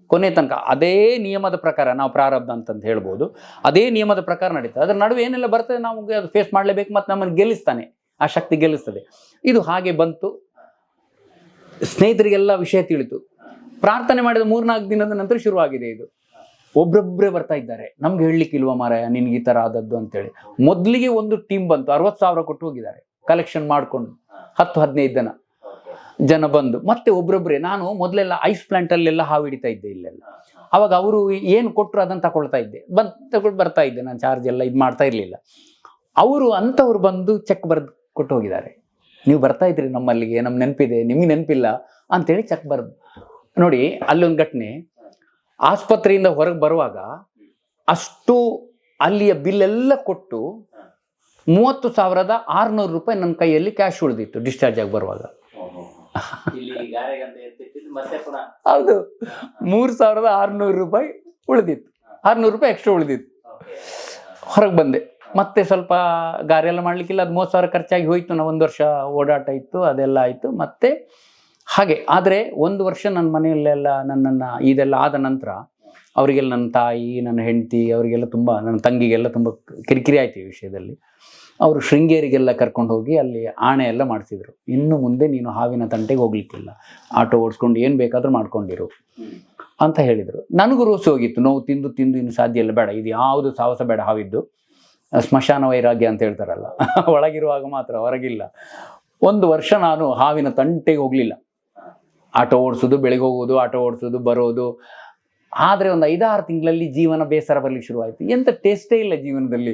ಕೊನೆ ತನಕ ಅದೇ ನಿಯಮದ ಪ್ರಕಾರ ನಾವು ಪ್ರಾರಬ್ಧ ಅಂತಂದು ಹೇಳ್ಬೋದು, ಅದೇ ನಿಯಮದ ಪ್ರಕಾರ ನಡೀತದೆ. ಅದರ ನಡುವೆ ಏನೆಲ್ಲ ಬರ್ತದೆ ನಮಗೆ ಅದು ಫೇಸ್ ಮಾಡಲೇಬೇಕು, ಮತ್ತು ನಮ್ಮನ್ನು ಗೆಲ್ಲಿಸ್ತಾನೆ, ಆ ಶಕ್ತಿ ಗೆಲ್ಲಿಸ್ತದೆ. ಇದು ಹಾಗೆ ಬಂತು. ಸ್ನೇಹಿತರಿಗೆಲ್ಲ ವಿಷಯ ತಿಳಿತು. ಪ್ರಾರ್ಥನೆ ಮಾಡಿದ 3-4 ದಿನದ ನಂತರ ಶುರುವಾಗಿದೆ ಇದು. ಒಬ್ಬೊಬ್ಬರೇ ಬರ್ತಾ ಇದ್ದಾರೆ, ನಮ್ಗೆ ಹೇಳಲಿಕ್ಕಿಲ್ವ ಮಾರಾಯ ನಿನ್ಗೆ ಈ ಥರ ಆದದ್ದು ಅಂತೇಳಿ. ಮೊದಲಿಗೆ ಒಂದು ಟೀಮ್ ಬಂತು, 60,000 ಕೊಟ್ಟು ಹೋಗಿದ್ದಾರೆ ಕಲೆಕ್ಷನ್ ಮಾಡಿಕೊಂಡು. 10-15 ಜನ ಬಂದು ಮತ್ತೆ ಒಬ್ಬೊಬ್ಬರೇ. ನಾನು ಮೊದಲೆಲ್ಲ ಐಸ್ ಪ್ಲಾಂಟಲ್ಲೆಲ್ಲ ಹಾವು ಹಿಡಿತಾ ಇದ್ದೆ ಇಲ್ಲೆಲ್ಲ. ಅವಾಗ ಅವರು ಏನು ಕೊಟ್ಟರು ಅದನ್ನು ತಗೊಳ್ತಾ ಇದ್ದೆ, ತಗೊಂಡು ಬರ್ತಾ ಇದ್ದೆ. ನಾನು ಚಾರ್ಜ್ ಎಲ್ಲ ಇದು ಮಾಡ್ತಾ ಇರಲಿಲ್ಲ. ಅಂಥವ್ರು ಬಂದು ಚೆಕ್ ಬರೆದು ಕೊಟ್ಟು ಹೋಗಿದ್ದಾರೆ. ನೀವು ಬರ್ತಾ ಇದ್ರಿ ನಮ್ಮಲ್ಲಿಗೆ, ನಮ್ಮ ನೆನಪಿದೆ, ನಿಮಗೆ ನೆನಪಿಲ್ಲ ಅಂತೇಳಿ ಚೆಕ್ ಬರೆದು. ನೋಡಿ, ಅಲ್ಲೊಂದು ಘಟನೆ. ಆಸ್ಪತ್ರೆಯಿಂದ ಹೊರಗೆ ಬರುವಾಗ ಅಷ್ಟು ಅಲ್ಲಿಯ ಬಿಲ್ಲೆಲ್ಲ ಕೊಟ್ಟು 30,600 ರೂಪಾಯಿ ನನ್ನ ಕೈಯಲ್ಲಿ ಕ್ಯಾಶ್ ಉಳಿದಿತ್ತು ಡಿಸ್ಚಾರ್ಜ್ ಆಗಿ ಬರುವಾಗ. ಹೌದು, 3,600 ರೂಪಾಯಿ ಉಳಿದಿತ್ತು, 600 ರೂಪಾಯಿ ಎಕ್ಸ್ಟ್ರಾ ಉಳಿದಿತ್ತು. ಹೊರಗೆ ಬಂದೆ, ಮತ್ತೆ ಸ್ವಲ್ಪ ಗಾರಿ ಎಲ್ಲ ಮಾಡ್ಲಿಕ್ಕಿಲ್ಲ, ಅದು 30,000 ಖರ್ಚಾಗಿ ಹೋಯ್ತು. ನಾವು 1 ವರ್ಷ ಓಡಾಟ ಇತ್ತು, ಅದೆಲ್ಲ ಆಯಿತು. ಮತ್ತೆ ಹಾಗೆ ಆದರೆ 1 ವರ್ಷ ನನ್ನ ಮನೆಯಲ್ಲೆಲ್ಲ ನನ್ನನ್ನು ಇದೆಲ್ಲ ಆದ ನಂತರ ಅವರಿಗೆಲ್ಲ, ನನ್ನ ತಾಯಿ, ನನ್ನ ಹೆಂಡತಿ, ಅವರಿಗೆಲ್ಲ ತುಂಬ, ನನ್ನ ತಂಗಿಗೆಲ್ಲ ತುಂಬ ಕಿರಿಕಿರಿ ಆಯಿತು ಈ ವಿಷಯದಲ್ಲಿ. ಅವರು ಶೃಂಗೇರಿಗೆಲ್ಲ ಕರ್ಕೊಂಡು ಹೋಗಿ ಅಲ್ಲಿ ಆಣೆ ಎಲ್ಲ ಮಾಡಿಸಿದ್ರು. ಇನ್ನು ಮುಂದೆ ನೀನು ಹಾವಿನ ತಂಟೆಗೆ ಹೋಗ್ಲಿಕ್ಕಿಲ್ಲ, ಆಟೋ ಓಡಿಸ್ಕೊಂಡು ಏನು ಬೇಕಾದರೂ ಮಾಡ್ಕೊಂಡಿರು ಅಂತ ಹೇಳಿದರು. ನನಗೂ ರೋಸಿ ಹೋಗಿತ್ತು, ನೋವು ತಿಂದು ತಿಂದು ಇನ್ನು ಸಾಧ್ಯ ಇಲ್ಲ, ಬೇಡ, ಇದು ಯಾವುದು ಸಾಹಸ ಬೇಡ, ಹಾವಿದ್ದು ಸ್ಮಶಾನ ವೈರಾಗ್ಯ ಅಂತ ಹೇಳ್ತಾರಲ್ಲ, ಒಳಗಿರುವಾಗ ಮಾತ್ರ, ಹೊರಗಿಲ್ಲ. 1 ವರ್ಷ ನಾನು ಹಾವಿನ ತಂಟೆಗೆ ಹೋಗಲಿಲ್ಲ. ಆಟೋ ಓಡಿಸೋದು, ಬೆಳಿಗ್ಗೆ ಹೋಗೋದು, ಆಟೋ ಓಡಿಸೋದು, ಬರೋದು. ಆದರೆ ಒಂದು 5-6 ತಿಂಗಳಲ್ಲಿ ಜೀವನ ಬೇಸರ ಬರ್ಲಿಕ್ಕೆ ಶುರುವಾಯಿತು. ಎಂಥ ಟೇಸ್ಟೇ ಇಲ್ಲ ಜೀವನದಲ್ಲಿ.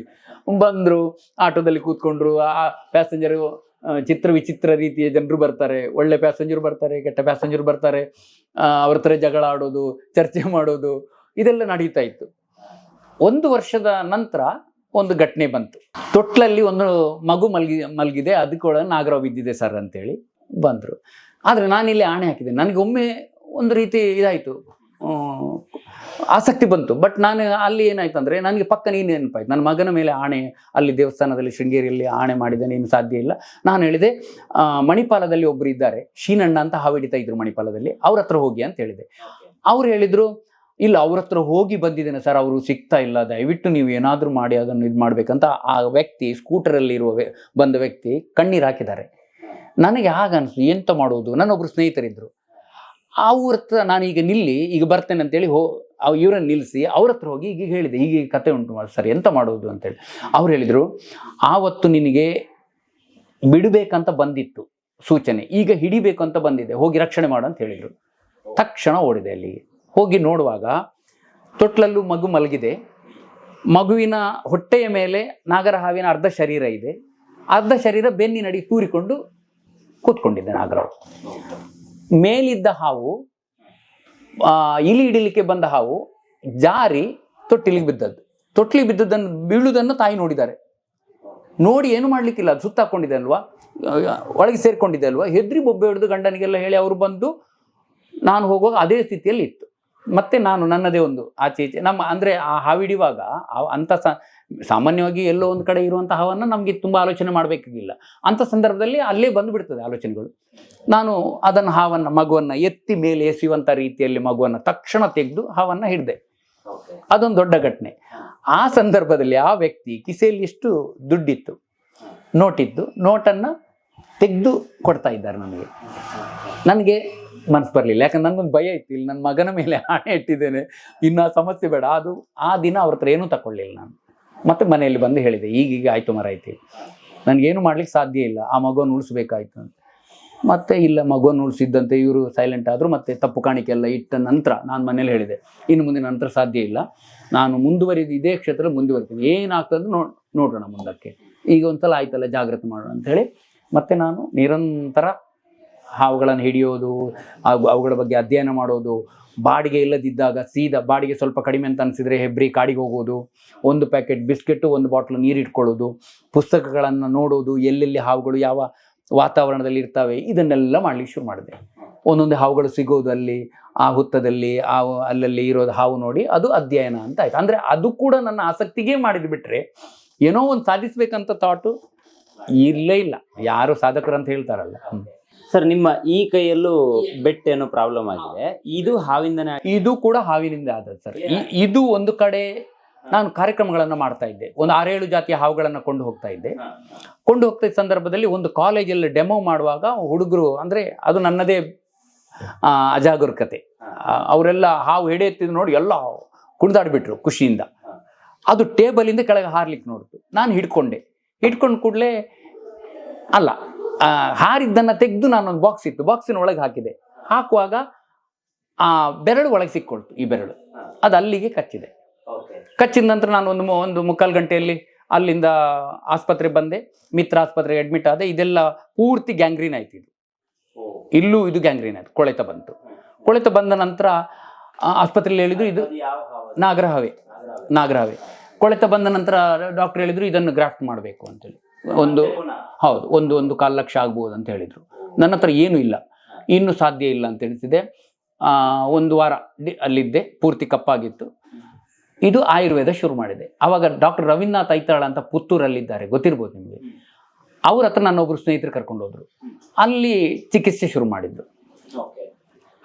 ಬಂದರು, ಆಟೋದಲ್ಲಿ ಕೂತ್ಕೊಂಡ್ರು, ಆ ಪ್ಯಾಸೆಂಜರು ವಿಚಿತ್ರ ರೀತಿಯ ಜನರು ಬರ್ತಾರೆ. ಒಳ್ಳೆ ಪ್ಯಾಸೆಂಜರ್ ಬರ್ತಾರೆ, ಕೆಟ್ಟ ಪ್ಯಾಸೆಂಜರ್ ಬರ್ತಾರೆ. ಅವ್ರ ಹತ್ರ ಜಗಳ ಆಡೋದು, ಚರ್ಚೆ ಮಾಡೋದು, ಇದೆಲ್ಲ ನಡೀತಾ ಇತ್ತು. 1 ವರ್ಷದ ನಂತರ ಒಂದು ಘಟನೆ ಬಂತು. ತೊಟ್ಲಲ್ಲಿ ಒಂದು ಮಗು ಮಲಗಿದೆ, ಅದಕ್ಕೊಳಗೆ ನಾಗರಾವ್ ಬಿದ್ದಿದೆ ಸರ್ ಅಂತೇಳಿ ಬಂದರು. ಆದರೆ ನಾನಿಲ್ಲಿ ಆಣೆ ಹಾಕಿದೆ. ನನಗೆ ಒಮ್ಮೆ ಒಂದು ರೀತಿ ಇದಾಯಿತು, ಆಸಕ್ತಿ ಬಂತು. ಬಟ್ ನಾನು ಅಲ್ಲಿ ಏನಾಯ್ತು ಅಂದರೆ, ನನಗೆ ಪಕ್ಕ ನೀನು ನೆನಪಾಯ್ತು. ನನ್ನ ಮಗನ ಮೇಲೆ ಆಣೆ, ಅಲ್ಲಿ ದೇವಸ್ಥಾನದಲ್ಲಿ ಶೃಂಗೇರಿಯಲ್ಲಿ ಆಣೆ ಮಾಡಿದೆ, ನೀನು ಸಾಧ್ಯ ಇಲ್ಲ. ನಾನು ಹೇಳಿದೆ, ಮಣಿಪಾಲದಲ್ಲಿ ಒಬ್ಬರು ಇದ್ದಾರೆ, ಶೀನಣ್ಣ ಅಂತ, ಹಾವಿಡಿತಾ ಇದ್ರು ಮಣಿಪಾಲದಲ್ಲಿ, ಅವ್ರ ಹತ್ರ ಹೋಗಿ ಅಂತ ಹೇಳಿದೆ. ಅವ್ರು ಹೇಳಿದರು, ಇಲ್ಲ, ಅವ್ರ ಹತ್ರ ಹೋಗಿ ಬಂದಿದ್ದೇನೆ ಸರ್, ಅವರು ಸಿಗ್ತಾ ಇಲ್ಲ, ದಯವಿಟ್ಟು ನೀವು ಏನಾದರೂ ಮಾಡಿ ಅದನ್ನು ಇದು ಮಾಡಬೇಕಂತ ಆ ವ್ಯಕ್ತಿ, ಸ್ಕೂಟರಲ್ಲಿರುವ ಬಂದ ವ್ಯಕ್ತಿ ಕಣ್ಣೀರು ಹಾಕಿದ್ದಾರೆ. ನನಗೆ ಆಗ ಅನಿಸ್ತು, ಎಂತ ಮಾಡೋದು. ನನ್ನೊಬ್ಬರು ಸ್ನೇಹಿತರಿದ್ದರು, ಅವ್ರ ಹತ್ರ ನಾನು ಈಗ ಈಗ ಬರ್ತೇನೆ ಅಂತೇಳಿ ಇವರನ್ನು ನಿಲ್ಲಿಸಿ ಅವ್ರ ಹತ್ರ ಹೋಗಿ ಈಗ ಹೇಳಿದೆ, ಹೀಗೆ ಕತೆ ಉಂಟು ಸರ್, ಎಂತ ಮಾಡೋದು ಅಂತೇಳಿ. ಅವ್ರು ಹೇಳಿದರು, ಆವತ್ತು ನಿನಗೆ ಬಿಡಬೇಕಂತ ಬಂದಿತ್ತು ಸೂಚನೆ, ಈಗ ಹಿಡಿಬೇಕು ಅಂತ ಬಂದಿದೆ, ಹೋಗಿ ರಕ್ಷಣೆ ಮಾಡು ಅಂತ ಹೇಳಿದರು. ತಕ್ಷಣ ಓಡಿದೆ ಅಲ್ಲಿಗೆ. ಹೋಗಿ ನೋಡುವಾಗ ತೊಟ್ಲಲ್ಲೂ ಮಗು ಮಲಗಿದೆ. ಮಗುವಿನ ಹೊಟ್ಟೆಯ ಮೇಲೆ ನಾಗರ ಹಾವಿನ ಅರ್ಧ ಶರೀರ ಇದೆ, ಅರ್ಧ ಶರೀರ ಬೆನ್ನಿನಡಿ ತೂರಿಕೊಂಡು ಕೂತ್ಕೊಂಡಿದ್ದೆ ನಾಗರಾವ್. ಮೇಲಿದ್ದ ಹಾವು, ಇಲಿ ಹಿಡಿಲಿಕ್ಕೆ ಬಂದ ಹಾವು ಜಾರಿ ತೊಟ್ಟಿಲಿಗೆ ಬಿದ್ದದ್ದು. ತೊಟ್ಟಿಲಿಗೆ ಬಿದ್ದದ್ದನ್ನು ಬೀಳುವುದನ್ನು ತಾಯಿ ನೋಡಿದ್ದಾರೆ. ನೋಡಿ ಏನು ಮಾಡಲಿಕ್ಕಿಲ್ಲ, ಅದು ಸುತ್ತಾಕೊಂಡಿದೆ ಅಲ್ವಾ, ಒಳಗೆ ಸೇರಿಕೊಂಡಿದೆ ಅಲ್ವಾ, ಹೆದ್ರಿ ಬೊಬ್ಬೆ ಹಿಡಿದು ಗಂಡನಿಗೆಲ್ಲ ಹೇಳಿ ಅವರು ಬಂದು, ನಾನು ಹೋಗುವಾಗ ಅದೇ ಸ್ಥಿತಿಯಲ್ಲಿ ಇತ್ತು. ಮತ್ತೆ ನಾನು ನನ್ನದೇ ಒಂದು ಆಚೆ ಈಚೆ ನಮ್ಮ ಅಂದರೆ ಆ ಹಾವಿಡಿಯುವಾಗ ಅಂಥ ಸಾಮಾನ್ಯವಾಗಿ ಎಲ್ಲೋ ಒಂದು ಕಡೆ ಇರುವಂಥ ಹಾವನ್ನು ನಮಗೆ ತುಂಬ ಆಲೋಚನೆ ಮಾಡಬೇಕಾಗಿಲ್ಲ. ಅಂಥ ಸಂದರ್ಭದಲ್ಲಿ ಅಲ್ಲೇ ಬಂದುಬಿಡ್ತದೆ ಆಲೋಚನೆಗಳು. ನಾನು ಅದನ್ನು ಮಗುವನ್ನು ಎತ್ತಿ ಮೇಲೆ ಎಸೆಯುವಂಥ ರೀತಿಯಲ್ಲಿ ಮಗುವನ್ನು ತಕ್ಷಣ ತೆಗೆದು ಹಾವನ್ನು ಹಿಡಿದೆ. ಅದೊಂದು ದೊಡ್ಡ ಘಟನೆ. ಆ ಸಂದರ್ಭದಲ್ಲಿ ಆ ವ್ಯಕ್ತಿ ಕಿಸೆಯಲ್ಲಿ ಎಷ್ಟು ದುಡ್ಡಿತ್ತು, ನೋಟಿತ್ತು, ನೋಟನ್ನು ತೆಗೆದು ಕೊಡ್ತಾ ಇದ್ದಾರೆ ನನಗೆ ಮನಸ್ಸು ಬರಲಿಲ್ಲ. ಯಾಕಂದ್ರೆ ನನಗೊಂದು ಭಯ ಇತ್ತು, ಇಲ್ಲಿ ನನ್ನ ಮಗನ ಮೇಲೆ ಆಣೆ ಇಟ್ಟಿದ್ದೇನೆ, ಇನ್ನು ಸಮಸ್ಯೆ ಬೇಡ. ಆ ದಿನ ಅವ್ರ ಹತ್ರ ಏನೂ ತಗೊಳ್ಳಿಲ್ಲ ನಾನು. ಮತ್ತೆ ಮನೆಯಲ್ಲಿ ಬಂದು ಹೇಳಿದೆ, ಈಗೀಗ ಆಯಿತು ಮರಾಯ್ತು, ನನಗೇನು ಮಾಡ್ಲಿಕ್ಕೆ ಸಾಧ್ಯ ಇಲ್ಲ, ಆ ಮಗುವನ್ನು ಉಳಿಸ್ಬೇಕಾಯ್ತು ಅಂತ. ಮತ್ತೆ ಇಲ್ಲ, ಮಗುವನ್ನು ಉಳಿಸಿದ್ದಂತೆ ಇವರು ಸೈಲೆಂಟ್ ಆದರು. ಮತ್ತೆ ತಪ್ಪು ಕಾಣಿಕೆ ಎಲ್ಲ ಇಟ್ಟ ನಂತರ ನಾನು ಮನೇಲಿ ಹೇಳಿದೆ, ಇನ್ನು ಮುಂದೆ ನಂತರ ಸಾಧ್ಯ ಇಲ್ಲ, ನಾನು ಮುಂದುವರಿದು ಇದೇ ಕ್ಷೇತ್ರ ಮುಂದುವರಿತೀನಿ, ಏನಾಗ್ತದೆ ನೋಡೋಣ ಮುಂದಕ್ಕೆ, ಈಗ ಒಂದ್ಸಲ ಆಯ್ತಲ್ಲ ಜಾಗ್ರತೆ ಮಾಡೋಣ ಅಂತ ಹೇಳಿ ಮತ್ತೆ ನಾನು ನಿರಂತರ ಹಾವುಗಳನ್ನು ಹಿಡಿಯೋದು, ಅವುಗಳ ಬಗ್ಗೆ ಅಧ್ಯಯನ ಮಾಡೋದು. ಬಾಡಿಗೆ ಇಲ್ಲದಿದ್ದಾಗ ಸೀದಾ ಬಾಡಿಗೆ ಸ್ವಲ್ಪ ಕಡಿಮೆ ಅಂತ ಅನಿಸಿದರೆ ಹೆಬ್ರಿ ಕಾಡಿಗೆ ಹೋಗೋದು, 1 ಪ್ಯಾಕೆಟ್ ಬಿಸ್ಕೆಟು, 1 ಬಾಟ್ಲು ನೀರು ಇಟ್ಕೊಳ್ಳೋದು, ಪುಸ್ತಕಗಳನ್ನು ನೋಡೋದು, ಎಲ್ಲೆಲ್ಲಿ ಹಾವುಗಳು ಯಾವ ವಾತಾವರಣದಲ್ಲಿ ಇರ್ತವೆ, ಇದನ್ನೆಲ್ಲ ಮಾಡಲಿಕ್ಕೆ ಶುರು ಮಾಡಿದೆ. ಒಂದೊಂದು ಹಾವುಗಳು ಸಿಗೋದು ಅಲ್ಲಿ, ಆ ಹುತ್ತದಲ್ಲಿ, ಅಲ್ಲಲ್ಲಿ ಇರೋದು ಹಾವು ನೋಡಿ ಅದು ಅಧ್ಯಯನ ಅಂತ ಆಯ್ತು. ಅಂದರೆ ಅದು ಕೂಡ ನನ್ನ ಆಸಕ್ತಿಗೆ ಮಾಡಿದ್ದು ಬಿಟ್ಟರೆ ಏನೋ ಒಂದು ಸಾಧಿಸಬೇಕಂತ ಥಾಟು ಇಲ್ಲೇ ಇಲ್ಲ. ಯಾರು ಸಾಧಕರು ಅಂತ ಹೇಳ್ತಾರಲ್ಲ. ಸರ್, ನಿಮ್ಮ ಈ ಕೈಯಲ್ಲೂ ಬೆಟ್ ಏನೋ ಪ್ರಾಬ್ಲಮ್ ಆಗಿದೆ, ಇದು ಹಾವಿಂದನೇ? ಇದು ಕೂಡ ಹಾವಿನಿಂದ ಆದದ್ದು ಸರ್. ಇದು ಒಂದು ಕಡೆ ನಾನು ಕಾರ್ಯಕ್ರಮಗಳನ್ನು ಮಾಡ್ತಾ ಇದ್ದೆ, ಒಂದು 6-7 ಜಾತಿಯ ಹಾವುಗಳನ್ನು ಕೊಂಡು ಹೋಗ್ತಾ ಇದ್ದ ಸಂದರ್ಭದಲ್ಲಿ ಒಂದು ಕಾಲೇಜಲ್ಲಿ ಡೆಮೋ ಮಾಡುವಾಗ ಹುಡುಗರು, ಅಂದರೆ ಅದು ನನ್ನದೇ ಅಜಾಗರೂಕತೆ, ಅವರೆಲ್ಲ ಹಾವು ಹೆಡೆ ಎತ್ತಿದ್ದು ನೋಡಿ ಎಲ್ಲ ಕುಣಿದಾಡ್ಬಿಟ್ರು ಖುಷಿಯಿಂದ. ಅದು ಟೇಬಲಿಂದ ಕೆಳಗೆ ಹಾರ್ಲಿಕ್ಕೆ ನೋಡ್ತು. ನಾನು ಹಿಡ್ಕೊಂಡು ಕೂಡಲೇ ಅಲ್ಲ, ಹಾರಿದ್ದನ್ನು ತೆಗೆದು ನಾನೊಂದು ಬಾಕ್ಸ್ ಇತ್ತು, ಬಾಕ್ಸಿನ ಒಳಗೆ ಹಾಕುವಾಗ ಆ ಬೆರಳು ಒಳಗೆ ಸಿಕ್ಕೊಳ್ತು. ಈ ಬೆರಳು ಅದು ಅಲ್ಲಿಗೆ ಕಚ್ಚಿದ ನಂತರ ನಾನು ಒಂದು 3/4 ಗಂಟೆಯಲ್ಲಿ ಅಲ್ಲಿಂದ ಆಸ್ಪತ್ರೆಗೆ ಬಂದೆ, ಮಿತ್ರ ಆಸ್ಪತ್ರೆಗೆ ಅಡ್ಮಿಟ್ ಆದೆ. ಇದೆಲ್ಲ ಪೂರ್ತಿ ಗ್ಯಾಂಗ್ರೀನ್ ಆಯ್ತು. ಇಲ್ಲೂ ಇದು ಗ್ಯಾಂಗ್ರೀನ್ ಆಯ್ತು, ಕೊಳೆತ ಬಂದ ನಂತರ ಆಸ್ಪತ್ರೆಯಲ್ಲಿ ಹೇಳಿದ್ರು ಇದು ನಾಗರಹಾವೆ. ಕೊಳೆತ ಬಂದ ನಂತರ ಡಾಕ್ಟರ್ ಹೇಳಿದ್ರು ಇದನ್ನು ಗ್ರಾಫ್ಟ್ ಮಾಡಬೇಕು ಅಂತೇಳಿ. ಒಂದು ಹೌದು ಒಂದು 1.25 ಲಕ್ಷ ಆಗ್ಬೋದು ಅಂತ ಹೇಳಿದರು. ನನ್ನ ಹತ್ರ ಏನೂ ಇಲ್ಲ, ಇನ್ನೂ ಸಾಧ್ಯ ಇಲ್ಲ ಅಂತ ಹೇಳ್ತಿದ್ದೆ. 1 ವಾರ ಅಲ್ಲಿದ್ದೆ, ಪೂರ್ತಿ ಕಪ್ಪಾಗಿತ್ತು. ಇದು ಆಯುರ್ವೇದ ಶುರು ಮಾಡಿದೆ. ಆವಾಗ ಡಾಕ್ಟರ್ ರವೀಂದ್ರನಾಥ್ ಐತಾಳ ಅಂತ ಪುತ್ತೂರಲ್ಲಿದ್ದಾರೆ, ಗೊತ್ತಿರ್ಬೋದು ನಿಮಗೆ. ಅವ್ರ ಹತ್ರ ನನ್ನೊಬ್ಬರು ಸ್ನೇಹಿತರು ಕರ್ಕೊಂಡು ಹೋದ್ರು. ಅಲ್ಲಿ ಚಿಕಿತ್ಸೆ ಶುರು ಮಾಡಿದ್ದು.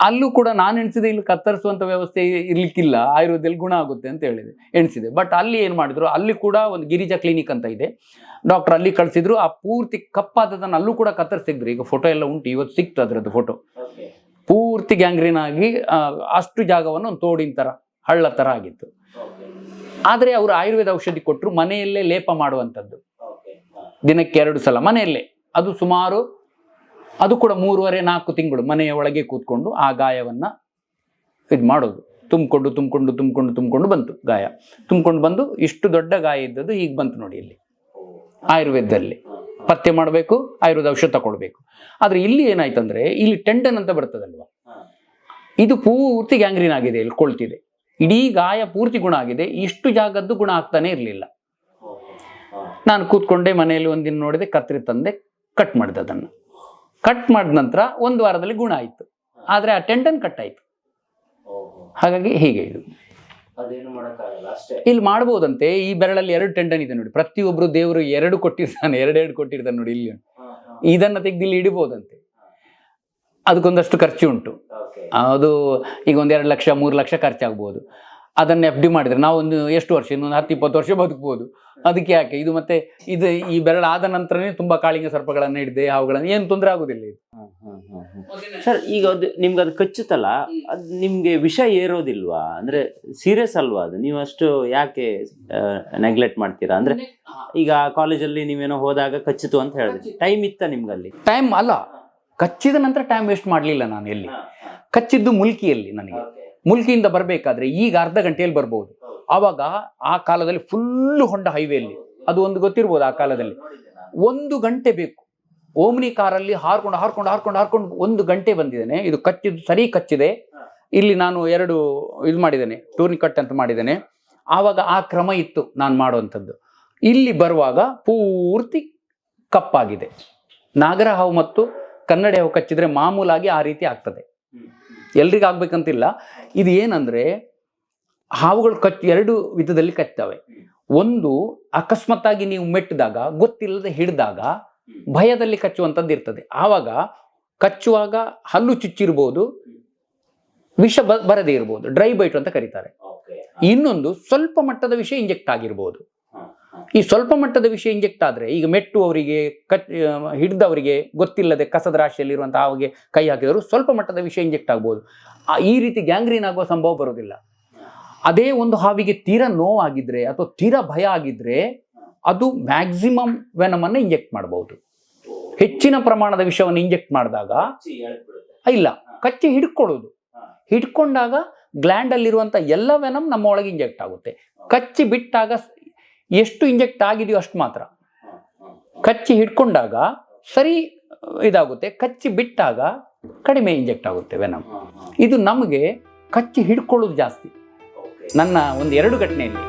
ಅಲ್ಲೂ ಕೂಡ ನಾನು ಎಣಿಸಿದೆ ಇಲ್ಲಿ ಕತ್ತರಿಸುವಂಥ ವ್ಯವಸ್ಥೆ ಇರ್ಲಿಕ್ಕಿಲ್ಲ, ಆಯುರ್ವೇದದಲ್ಲಿ ಗುಣ ಆಗುತ್ತೆ ಅಂತ ಹೇಳಿದೆ, ಎಣಿಸಿದೆ. ಬಟ್ ಅಲ್ಲಿ ಏನು ಮಾಡಿದ್ರು, ಅಲ್ಲಿ ಕೂಡ ಒಂದು ಗಿರಿಜಾ ಕ್ಲಿನಿಕ್ ಅಂತ ಇದೆ, ಡಾಕ್ಟರ್ ಅಲ್ಲಿ ಕಳಿಸಿದ್ರು. ಆ ಪೂರ್ತಿ ಕಪ್ಪಾದದನ್ನು ಅಲ್ಲೂ ಕೂಡ ಕತ್ತರಿಸಿದ್ರು. ಈಗ ಫೋಟೋ ಎಲ್ಲ ಉಂಟು, ಇವತ್ತು ಸಿಕ್ತು ಅದರದ್ದು ಫೋಟೋ. ಪೂರ್ತಿ ಗ್ಯಾಂಗ್ರೀನ್ ಆಗಿ ಅಷ್ಟು ಜಾಗವನ್ನು ಒಂದು ತೋಡಿನ ಥರ, ಹಳ್ಳ ಥರ ಆಗಿತ್ತು. ಆದರೆ ಅವರು ಆಯುರ್ವೇದ ಔಷಧಿ ಕೊಟ್ಟರು, ಮನೆಯಲ್ಲೇ ಲೇಪ ಮಾಡುವಂಥದ್ದು, ದಿನಕ್ಕೆ 2 ಸಲ ಮನೆಯಲ್ಲೇ. ಅದು ಸುಮಾರು, ಅದು ಕೂಡ 3.5-4 ತಿಂಗಳು ಮನೆಯ ಒಳಗೆ ಕೂತ್ಕೊಂಡು ಆ ಗಾಯವನ್ನು ಇದು ಮಾಡೋದು. ತುಂಬಿಕೊಂಡು ಬಂತು ಗಾಯ. ತುಂಬಿಕೊಂಡು ಬಂದು ಇಷ್ಟು ದೊಡ್ಡ ಗಾಯ ಇದ್ದದ್ದು ಈಗ ಬಂತು ನೋಡಿ ಇಲ್ಲಿ ಆಯುರ್ವೇದದಲ್ಲಿ. ಪತ್ತೆ ಮಾಡಬೇಕು, ಆಯುರ್ವೇದ ಔಷಧ ತಗೊಳ್ಬೇಕು. ಆದರೆ ಇಲ್ಲಿ ಏನಾಯ್ತಂದ್ರೆ, ಇಲ್ಲಿ ಟೆಂಡನ್ ಅಂತ ಬರ್ತದಲ್ವ, ಇದು ಪೂರ್ತಿ ಗ್ಯಾಂಗ್ರೀನ್ ಆಗಿದೆ, ಇಲ್ಲಿ ಕೊಳ್ತಿದೆ. ಇಡೀ ಗಾಯ ಪೂರ್ತಿ ಗುಣ ಆಗಿದೆ, ಇಷ್ಟು ಜಾಗದ್ದು ಗುಣ ಆಗ್ತಾನೆ ಇರಲಿಲ್ಲ. ನಾನು ಕೂತ್ಕೊಂಡೆ ಮನೆಯಲ್ಲಿ ಒಂದಿನ ನೋಡಿದೆ, ಕತ್ರಿ ತಂದೆ, ಕಟ್ ಮಾಡಿದೆ. ಅದನ್ನು ಕಟ್ ಮಾಡಿದ ನಂತರ 1 ವಾರದಲ್ಲಿ ಗುಣ ಆಯಿತು. ಆದರೆ ಆ ಟೆಂಡನ್ ಕಟ್ ಆಯಿತು. ಹಾಗಾಗಿ ಹೀಗೆ ಇದು ಇಲ್ಲಿ ಮಾಡ್ಬೋದಂತೆ. ಈ ಬೆರಳಲ್ಲಿ 2 ಟೆಂಡನ್ ಇದೆ ನೋಡಿ, ಪ್ರತಿಯೊಬ್ರು ದೇವರು 2 ಕೊಟ್ಟಿರ್ತಾನೆ, 2 ಕೊಟ್ಟಿರ್ತಾನೆ ನೋಡಿ ಇಲ್ಲಿ. ಇದನ್ನ ತೆಗೆದು ಇಲ್ಲಿ ಇಡಬಹುದಂತೆ. ಅದಕ್ಕೊಂದಷ್ಟು ಖರ್ಚು ಉಂಟು. ಅದು ಈಗ 1-2 ಲಕ್ಷ 3 ಲಕ್ಷ ಖರ್ಚಾಗ್ಬೋದು. ಅದನ್ನ FD ಮಾಡಿದ್ರೆ ನಾವು ಒಂದು ಎಷ್ಟು ವರ್ಷ, ಇನ್ನೊಂದು 10-20 ವರ್ಷ ಬದುಕ್ಬೋದು. ಅದಕ್ಕೆ ಯಾಕೆ ಇದು ಮತ್ತೆ ಇದು ಈ ಬೆರಳು ಆದ ನಂತರನೇ ತುಂಬಾ ಕಾಳಿಂಗ ಸರ್ಪಗಳನ್ನ ಹಿಡಿದೆ, ಅವುಗಳನ್ನ ಏನು ತೊಂದರೆ ಆಗುದಿಲ್ಲ ಇದು. ಸರ್, ಈಗ ಅದು ನಿಮ್ಗೆ ಅದು ಕಚ್ಚುತ್ತಲ್ಲ, ಅದು ನಿಮ್ಗೆ ವಿಷ ಏರೋದಿಲ್ವಾ? ಅಂದ್ರೆ ಸೀರಿಯಸ್ ಅಲ್ವಾ ಅದು? ನೀವು ಅಷ್ಟು ಯಾಕೆ ನೆಗ್ಲೆಕ್ಟ್ ಮಾಡ್ತೀರಾ? ಅಂದ್ರೆ ಈಗ ಕಾಲೇಜಲ್ಲಿ ನೀವೇನೋ ಹೋದಾಗ ಕಚ್ಚಿತು ಅಂತ ಹೇಳಿದ್ರಿ, ಟೈಮ್ ಇತ್ತ ನಿಮ್ಗಲ್ಲಿ? ಟೈಮ್ ಅಲ್ಲ, ಕಚ್ಚಿದ ನಂತರ ಟೈಮ್ ವೇಸ್ಟ್ ಮಾಡಲಿಲ್ಲ ನಾನು. ಎಲ್ಲಿ ಕಚ್ಚಿದ್ದು ಮುಲ್ಕಿಯಲ್ಲಿ. ನನಗೆ ಮುಲ್ಕಿಯಿಂದ ಬರಬೇಕಾದ್ರೆ ಈಗ ಅರ್ಧ ಗಂಟೆಯಲ್ಲಿ ಬರ್ಬೋದು. ಆವಾಗ ಆ ಕಾಲದಲ್ಲಿ ಫುಲ್ಲು ಹೊಂಡ ಹೈವೇಯಲ್ಲಿ, ಅದು ಒಂದು ಗೊತ್ತಿರ್ಬೋದು, ಆ ಕಾಲದಲ್ಲಿ 1 ಗಂಟೆ ಬೇಕು. ಓಮ್ನಿ ಕಾರಲ್ಲಿ ಹಾರ್ಕೊಂಡು 1 ಗಂಟೆ ಬಂದಿದ್ದೇನೆ. ಇದು ಕಚ್ಚಿದ್ದು ಸರಿ ಕಚ್ಚಿದೆ. ಇಲ್ಲಿ ನಾನು 2 ಇದು ಮಾಡಿದ್ದೇನೆ, ಟೂರ್ನಿಕಟ್ ಅಂತ ಮಾಡಿದ್ದೇನೆ. ಆವಾಗ ಆ ಕ್ರಮ ಇತ್ತು ನಾನು ಮಾಡುವಂಥದ್ದು. ಇಲ್ಲಿ ಬರುವಾಗ ಪೂರ್ತಿ ಕಪ್ಪಾಗಿದೆ. ನಾಗರ ಹಾವು ಮತ್ತು ಕನ್ನಡಿ ಹಾವು ಕಚ್ಚಿದ್ರೆ ಮಾಮೂಲಾಗಿ ಆ ರೀತಿ ಆಗ್ತದೆ, ಎಲ್ರಿಗೂ ಆಗ್ಬೇಕಂತಿಲ್ಲ. ಇದು ಏನಂದ್ರೆ, ಹಾವುಗಳು 2 ವಿಧದಲ್ಲಿ ಕಚ್ತವೆ. ಒಂದು ಅಕಸ್ಮಾತ್ತಾಗಿ ನೀವು ಮೆಟ್ಟಿದಾಗ, ಗೊತ್ತಿಲ್ಲದೆ ಹಿಡಿದಾಗ ಭಯದಲ್ಲಿ ಕಚ್ಚುವಂಥದ್ದು ಇರ್ತದೆ. ಆವಾಗ ಕಚ್ಚುವಾಗ ಹಲ್ಲು ಚುಚ್ಚಿರ್ಬೋದು, ವಿಷ ಬರದೇ ಇರ್ಬೋದು, ಡ್ರೈ ಬೈಟ್ ಅಂತ ಕರೀತಾರೆ. ಇನ್ನೊಂದು ಸ್ವಲ್ಪ ಮಟ್ಟದ ವಿಷ ಇಂಜೆಕ್ಟ್ ಆಗಿರ್ಬೋದು. ಈ ಸ್ವಲ್ಪ ಮಟ್ಟದ ವಿಷಯ ಇಂಜೆಕ್ಟ್ ಆದ್ರೆ, ಈಗ ಮೆಟ್ಟುವವರಿಗೆ, ಹಿಡಿದವರಿಗೆ, ಗೊತ್ತಿಲ್ಲದೆ ಕಸದ ರಾಶಿಯಲ್ಲಿರುವಂತಹ ಹಾವಿಗೆ ಕೈ ಹಾಕಿದವರು ಸ್ವಲ್ಪ ಮಟ್ಟದ ವಿಷಯ ಇಂಜೆಕ್ಟ್ ಆಗ್ಬೋದು. ಈ ರೀತಿ ಗ್ಯಾಂಗ್ರೀನ್ ಆಗುವ ಸಂಭವ ಬರೋದಿಲ್ಲ. ಅದೇ ಒಂದು ಹಾವಿಗೆ ತೀರಾ ನೋವಾಗಿದ್ರೆ ಅಥವಾ ತೀರಾ ಭಯ ಆಗಿದ್ರೆ ಅದು ಮ್ಯಾಕ್ಸಿಮಮ್ ವೆನಮನ್ನು ಇಂಜೆಕ್ಟ್ ಮಾಡಬಹುದು. ಹೆಚ್ಚಿನ ಪ್ರಮಾಣದ ವಿಷವನ್ನು ಇಂಜೆಕ್ಟ್ ಮಾಡಿದಾಗ ಇಲ್ಲ, ಕಚ್ಚಿ ಹಿಡ್ಕೊಳ್ಳೋದು. ಹಿಡ್ಕೊಂಡಾಗ ಗ್ಲ್ಯಾಂಡ್ ಅಲ್ಲಿರುವಂಥ ಎಲ್ಲ ವೆನಮ್ ನಮ್ಮ ಒಳಗೆ ಇಂಜೆಕ್ಟ್ ಆಗುತ್ತೆ. ಕಚ್ಚಿ ಬಿಟ್ಟಾಗ ಎಷ್ಟು ಇಂಜೆಕ್ಟ್ ಆಗಿದೆಯೋ ಅಷ್ಟು ಮಾತ್ರ. ಕಚ್ಚಿ ಹಿಡ್ಕೊಂಡಾಗ ಸರಿ ಇದಾಗುತ್ತೆ, ಕಚ್ಚಿ ಬಿಟ್ಟಾಗ ಕಡಿಮೆ ಇಂಜೆಕ್ಟ್ ಆಗುತ್ತೆ ವೆನಮ್. ಇದು ನಮಗೆ ಕಚ್ಚಿ ಹಿಡ್ಕೊಳ್ಳೋದು ಜಾಸ್ತಿ. ನನ್ನ ಒಂದು 2 ಘಟನೆಯಲ್ಲಿ